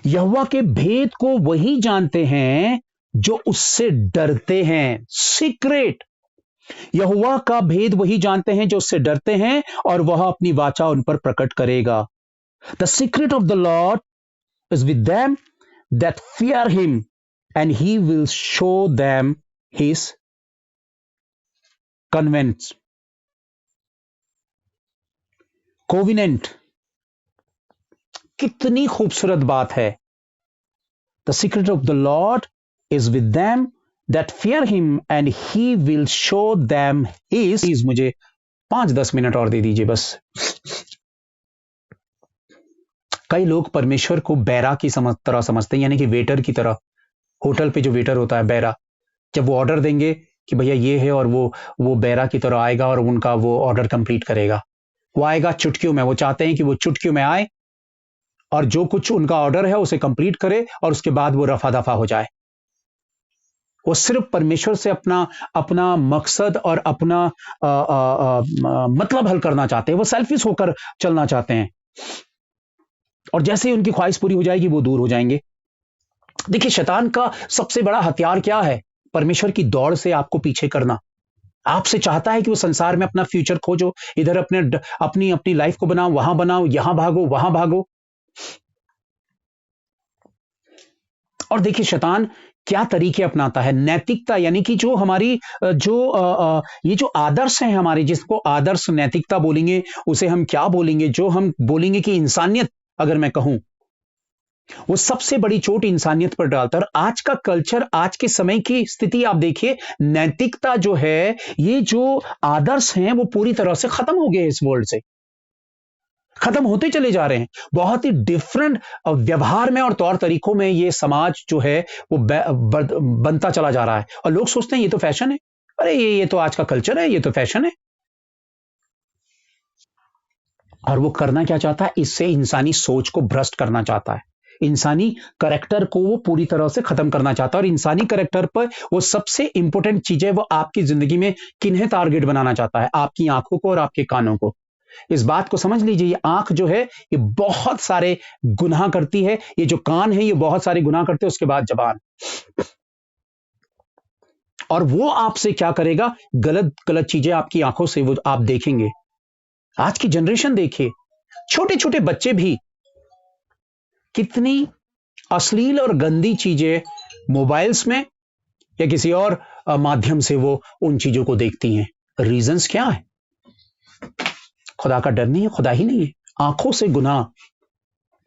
Speaker 1: यहोवा के भेद को वही जानते हैं जो उससे डरते हैं। सीक्रेट, यहोवा का भेद वही जानते हैं जो उससे डरते हैं, और वह अपनी वाचा उन पर प्रकट करेगा। The secret of the Lord is with them that fear him, and he will show them he is convince covenant. कितनी खूबसूरत बात है। The secret of the Lord is with them that fear him and he will show them his. Please मुझे 5-10 मिनट और दे दीजिए बस। कई लोग परमेश्वर को बैरा की तरह समझते हैं, यानी कि वेटर की तरह। होटल पे जो वेटर होता है बैरा, जब वो ऑर्डर देंगे कि भैया ये है, और वो बैरा की तरह आएगा और उनका वो ऑर्डर कंप्लीट करेगा। वो आएगा चुटकियों में। वो चाहते हैं कि वो चुटकियों में आए और जो कुछ उनका ऑर्डर है उसे कंप्लीट करे और उसके बाद वो रफा दफा हो जाए। वो सिर्फ परमेश्वर से अपना अपना मकसद और अपना मतलब हल करना चाहते हैं। वो सेल्फिश होकर चलना चाहते हैं, और जैसे ही उनकी ख्वाहिश पूरी हो जाएगी वो दूर हो जाएंगे। देखिए, शैतान का सबसे बड़ा हथियार क्या है? परमेश्वर की दौड़ से आपको पीछे करना। आपसे चाहता है कि वो संसार में अपना फ्यूचर खोजो, इधर अपनी अपनी लाइफ को बनाओ, यहां भागो, वहां भागो। और देखिए, शैतान क्या तरीके अपनाता है। नैतिकता, यानी कि जो हमारी ये जो आदर्श हैं हमारे, जिसको आदर्श नैतिकता बोलेंगे, उसे हम क्या बोलेंगे, जो हम बोलेंगे कि इंसानियत, अगर मैं कहूं, वो सबसे बड़ी चोट इंसानियत पर डालता है। और आज का कल्चर, आज के समय की स्थिति आप देखिए, नैतिकता जो है, ये जो आदर्श हैं, वो पूरी तरह से खत्म हो गए। इस वर्ल्ड से खत्म होते चले जा रहे हैं। बहुत ही डिफरेंट व्यवहार में और तौर तरीकों में ये समाज जो है वो बनता चला जा रहा है। और लोग सोचते हैं ये तो फैशन है। अरे ये तो आज का कल्चर है, ये तो फैशन है। और वो करना क्या चाहता है? इससे इंसानी सोच को भ्रष्ट करना चाहता है। इंसानी करेक्टर को वो पूरी तरह से खत्म करना चाहता है। और इंसानी करेक्टर पर वो सबसे इंपॉर्टेंट चीज है, वो आपकी जिंदगी में किन्हें टारगेट बनाना चाहता है? आपकी आंखों को और आपके कानों को। इस बात को समझ लीजिए, ये आंख जो है ये बहुत सारे गुनाह करती है, ये जो कान है ये बहुत सारे गुनाह करते हैं, उसके बाद जबान। और वो आपसे क्या करेगा? गलत गलत चीजें आपकी आंखों से वो आप देखेंगे। आज की जनरेशन देखिए, छोटे छोटे बच्चे भी कितनी अश्लील और गंदी चीजें मोबाइल्स में या किसी और माध्यम से वो उन चीजों को देखती हैं। रीजंस क्या है? खुदा का डर नहीं है, खुदा ही नहीं है। आंखों से गुनाह।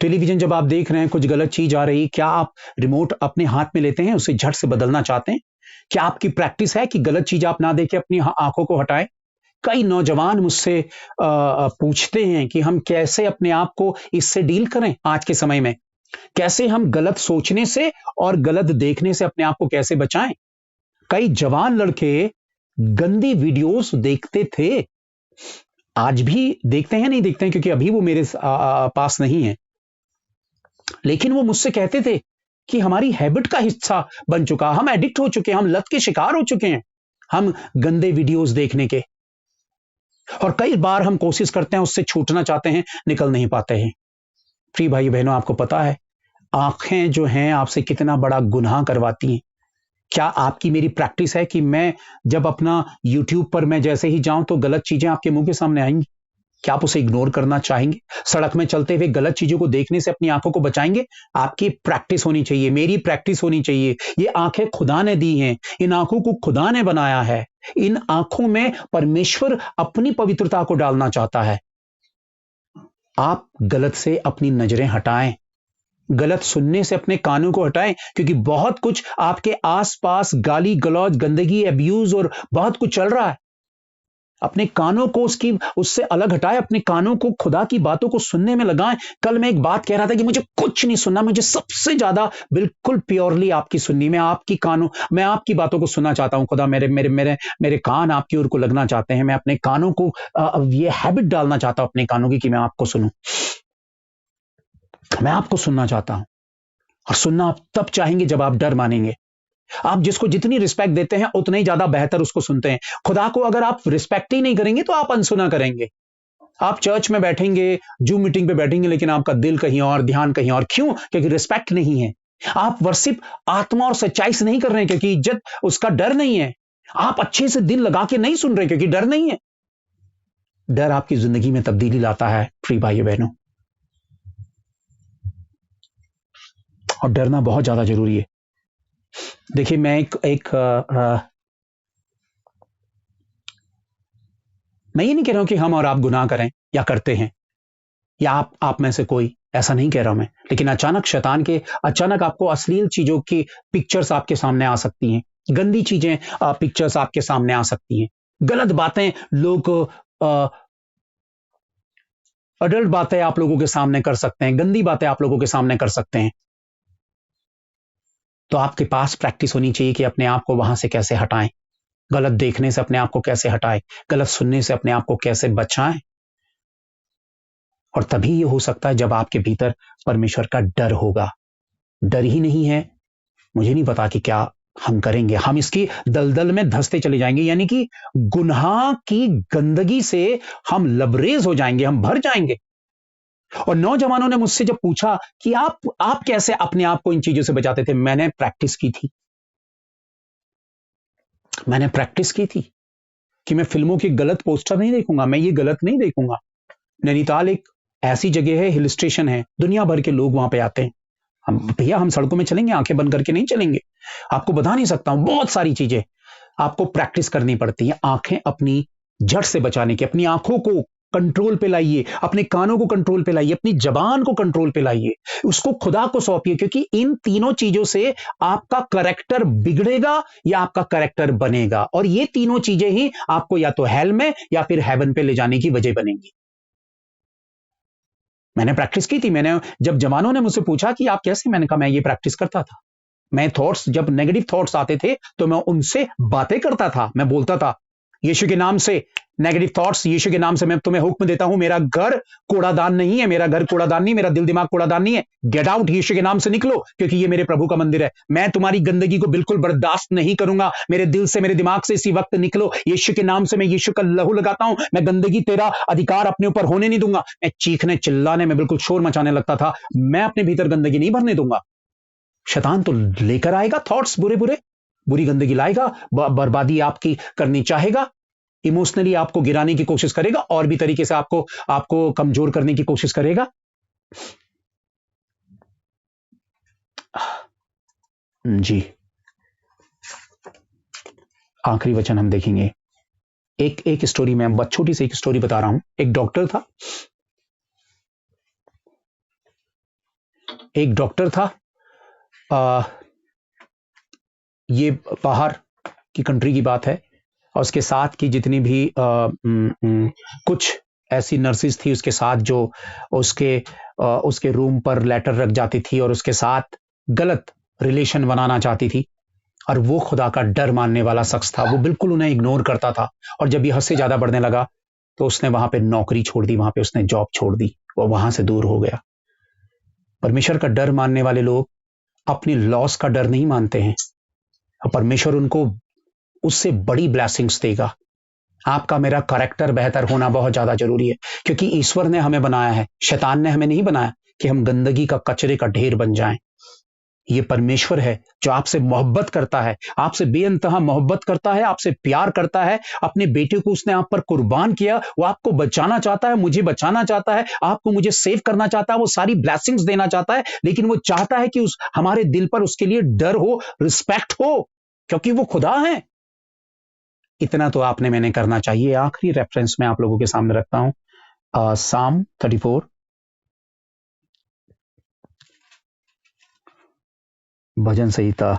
Speaker 1: टेलीविजन जब आप देख रहे हैं, कुछ गलत चीज आ रही, क्या आप रिमोट अपने हाथ में लेते हैं, उसे झट से बदलना चाहते हैं? क्या आपकी प्रैक्टिस है कि गलत चीज आप ना देखें, अपनी आंखों को हटाएं? कई नौजवान मुझसे पूछते हैं कि हम कैसे अपने आप को इससे डील करें। आज के समय में कैसे हम गलत सोचने से और गलत देखने से अपने आप को कैसे बचाएं? कई जवान लड़के गंदी वीडियोस देखते थे, आज भी देखते हैं, नहीं देखते हैं क्योंकि अभी वो मेरे पास नहीं है, लेकिन वो मुझसे कहते थे कि हमारी हैबिट का हिस्सा बन चुका, हम एडिक्ट हो चुके हैं, हम लत के शिकार हो चुके हैं, हम गंदे वीडियोस देखने के। और कई बार हम कोशिश करते हैं, उससे छूटना चाहते हैं, निकल नहीं पाते हैं। प्रिय भाई बहनों, आपको पता है आंखें जो हैं आपसे कितना बड़ा गुनाह करवाती हैं। क्या आपकी मेरी प्रैक्टिस है कि मैं जब अपना YouTube पर मैं जैसे ही जाऊं तो गलत चीजें आपके मुंह के सामने आएंगी? क्या आप उसे इग्नोर करना चाहेंगे? सड़क में चलते हुए गलत चीजों को देखने से अपनी आंखों को बचाएंगे? आपकी प्रैक्टिस होनी चाहिए, मेरी प्रैक्टिस होनी चाहिए। ये आंखें खुदा ने दी हैं, इन आंखों को खुदा ने बनाया है। इन आंखों में परमेश्वर अपनी पवित्रता को डालना चाहता है। आप गलत से अपनी नजरें हटाएं, गलत सुनने से अपने कानों को हटाएं, क्योंकि बहुत कुछ आपके आसपास गाली गलौज, गंदगी, अब्यूज और बहुत कुछ चल रहा है। अपने कानों को उससे अलग हटाएं, अपने कानों को खुदा की बातों को सुनने में लगाएं। कल मैं एक बात कह रहा था कि मुझे कुछ नहीं सुनना, मुझे सबसे ज्यादा बिल्कुल प्योरली आपकी सुननी, मैं आपकी बातों को सुनना चाहता हूं। खुदा, मेरे मेरे मेरे मेरे कान आपकी ओर को लगना चाहते हैं। मैं अपने कानों को ये हैबिट डालना चाहता हूं अपने कानों की कि मैं आपको सुनूं, मैं आपको सुनना चाहता हूं। और सुनना आप तब चाहेंगे जब आप डर मानेंगे। आप जिसको जितनी रिस्पेक्ट देते हैं उतना ही ज्यादा बेहतर उसको सुनते हैं। खुदा को अगर आप रिस्पेक्ट ही नहीं करेंगे तो आप अनसुना करेंगे। आप चर्च में बैठेंगे, जूम मीटिंग पे बैठेंगे, लेकिन आपका दिल कहीं और, ध्यान कहीं और। क्यों? क्योंकि रिस्पेक्ट नहीं है। आप वर्शिप आत्मा और सच्चाई से नहीं कर रहे हैं क्योंकि इज्जत, उसका डर नहीं है। आप अच्छे से दिल लगा के नहीं सुन रहे क्योंकि डर नहीं है। डर आपकी जिंदगी में तब्दीली लाता है प्रिय भाई बहनों, और डरना बहुत ज्यादा जरूरी है। देखिए, मैं एक मैं ये नहीं कह रहा हूं कि हम और आप गुनाह करें या करते हैं, या आप में से कोई, ऐसा नहीं कह रहा हूं मैं, लेकिन अचानक शैतान के, अचानक आपको अश्लील चीजों की पिक्चर्स आपके सामने आ सकती हैं, गंदी चीजें पिक्चर्स आपके सामने आ सकती हैं, गलत बातें लोग, अडल्ट बातें आप लोगों के सामने कर सकते हैं, गंदी बातें आप लोगों के सामने कर सकते हैं। तो आपके पास प्रैक्टिस होनी चाहिए कि अपने आप को वहां से कैसे हटाएं, गलत देखने से अपने आप को कैसे हटाएं, गलत सुनने से अपने आप को कैसे बचाएं। और तभी ये हो सकता है जब आपके भीतर परमेश्वर का डर होगा। डर ही नहीं है, मुझे नहीं पता कि क्या हम करेंगे, हम इसकी दलदल में धंसते चले जाएंगे, यानी कि गुनाह की गंदगी से हम लबरेज हो जाएंगे, हम भर जाएंगे। और नौजवानों ने मुझसे जब पूछा कि आप कैसे अपने आप को इन चीजों से बचाते थे, मैंने प्रैक्टिस की थी। मैंने प्रैक्टिस की थी कि मैं फिल्मों की गलत पोस्टर नहीं देखूंगा, मैं ये गलत नहीं देखूंगा। नैनीताल एक ऐसी जगह है, हिल स्टेशन है, दुनिया भर के लोग वहां पे आते हैं। हम भैया, हम सड़कों में चलेंगे आंखें बंद करके नहीं चलेंगे, आपको बता नहीं सकता हूं, बहुत सारी चीजें आपको प्रैक्टिस करनी पड़ती है। आंखें अपनी जड़ से बचाने की, अपनी आंखों को कंट्रोल पे लाइए, अपने कानों को कंट्रोल पे लाइए, अपनी जबान को कंट्रोल पे लाइए, उसको खुदा को सौंपिए, क्योंकि इन तीनों चीजों से आपका कैरेक्टर बिगड़ेगा या आपका कैरेक्टर बनेगा, और ये तीनों चीजें ही आपको या तो हेल में या फिर हेवन पे ले जाने की वजह बनेंगी। मैंने प्रैक्टिस की थी। मैंने, जब जवानों ने मुझसे पूछा कि आप कैसे, मैंने कहा मैं ये प्रैक्टिस करता था। मैं थॉट्स, जब नेगेटिव थॉट्स आते थे तो मैं उनसे बातें करता था, मैं बोलता था यीशु के नाम से नेगेटिव थॉट्स, यीशु के नाम से मैं तुम्हें हुक्म देता हूं, मेरा घर कूड़ादान नहीं है, मेरा घर कूड़ादान नहीं, मेरा दिल दिमाग कूड़ादान नहीं है, गेट आउट, यीशु के नाम से निकलो, क्योंकि ये मेरे प्रभु का मंदिर है। मैं तुम्हारी गंदगी को बिल्कुल बर्दाश्त नहीं करूंगा, मेरे दिल से, मेरे दिमाग से इसी वक्त निकलो, यीशु के नाम से मैं यीशु का लहू लगाता हूं, मैं गंदगी, तेरा अधिकार अपने ऊपर होने नहीं दूंगा। मैं चीखने चिल्लाने में बिल्कुल शोर मचाने लगता था, मैं अपने भीतर गंदगी नहीं भरने दूंगा। शैतान तो लेकर आएगा थॉट्स, बुरे बुरे, बुरी गंदगी लाएगा, बर्बादी आपकी करनी चाहेगा, इमोशनली आपको गिराने की कोशिश करेगा, और भी तरीके से आपको आपको कमजोर करने की कोशिश करेगा। जी, आखिरी वचन हम देखेंगे। एक स्टोरी में, छोटी सी एक स्टोरी बता रहा हूं। एक डॉक्टर था, ये बाहर की कंट्री की बात है, और उसके साथ की जितनी भी कुछ ऐसी नर्सेज थी उसके साथ, जो उसके रूम पर लेटर रख जाती थी और उसके साथ गलत रिलेशन बनाना चाहती थी। और वो खुदा का डर मानने वाला शख्स था, वो बिल्कुल उन्हें इग्नोर करता था। और जब ये हद से ज्यादा बढ़ने लगा तो उसने वहां पे नौकरी छोड़ दी, वहां पे उसने जॉब छोड़ दी, वो वहां से दूर हो गया। परमेश्वर का डर मानने वाले लोग अपनी लॉस का डर नहीं मानते हैं, और परमेश्वर उनको उससे बड़ी ब्लेसिंग्स देगा। आपका मेरा कैरेक्टर बेहतर होना बहुत ज्यादा जरूरी है, क्योंकि ईश्वर ने हमें बनाया है, शैतान ने हमें नहीं बनाया कि हम गंदगी का, कचरे का ढेर बन जाएं। ये परमेश्वर है जो आपसे मोहब्बत करता है, आपसे बेअंतहा मोहब्बत करता है, आपसे प्यार करता है। अपने बेटे को उसने आप पर कुर्बान किया, वो आपको बचाना चाहता है, मुझे बचाना चाहता है, आपको मुझे सेव करना चाहता है, वो सारी ब्लेसिंग्स देना चाहता है, लेकिन वो चाहता है कि उस हमारे दिल पर उसके लिए डर हो, रिस्पेक्ट हो, क्योंकि वो खुदा है। इतना तो आपने मैंने करना चाहिए। आखिरी रेफरेंस मैं आप लोगों के सामने रखता हूं, साम 34, भजन संहिता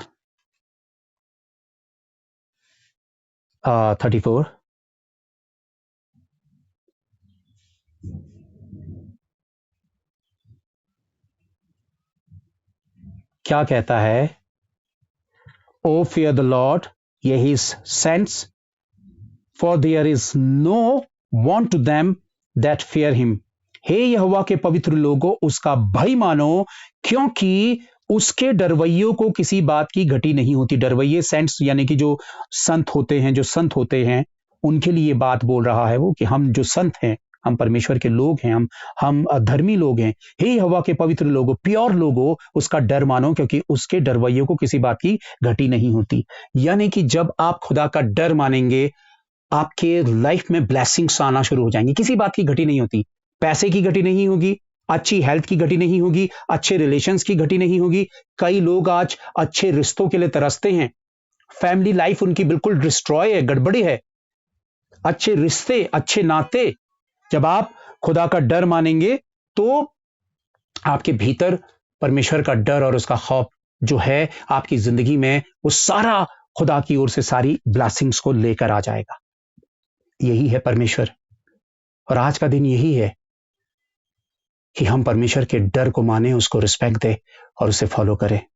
Speaker 1: 34, क्या कहता है? O fear the Lord, ye his saints, for there is no want to them that fear him. हे यहोवा के पवित्र लोगों, उसका भय मानो, क्योंकि उसके डरवैयों को किसी बात की घटी नहीं होती। डरवैये सेंट्स यानी कि जो संत होते हैं, जो संत होते हैं, उनके लिए बात बोल रहा है वो, कि हम जो संत हैं, हम परमेश्वर के लोग हैं, हम धर्मी लोग हैं। हे यहोवा के पवित्र लोगों, प्योर लोगों, उसका डर मानो, क्योंकि उसके डरवैयों को किसी बात की घटी नहीं होती। यानी कि जब आप खुदा का डर मानेंगे, आपके लाइफ में ब्लेसिंग्स आना शुरू हो जाएंगी। किसी बात की घटी नहीं होती, पैसे की घटी नहीं होगी, अच्छी हेल्थ की घटी नहीं होगी, अच्छे रिलेशंस की घटी नहीं होगी। कई लोग आज अच्छे रिश्तों के लिए तरसते हैं, फैमिली लाइफ उनकी बिल्कुल डिस्ट्रॉय है, गड़बड़ी है। अच्छे रिश्ते, अच्छे नाते, जब आप खुदा का डर मानेंगे तो आपके भीतर परमेश्वर का डर और उसका खौफ जो है आपकी जिंदगी में, वो सारा खुदा की ओर से सारी ब्लेसिंग्स को लेकर आ जाएगा। यही है परमेश्वर। और आज का दिन यही है कि हम परमेश्वर के डर को माने, उसको रिस्पेक्ट दें और उसे फॉलो करें।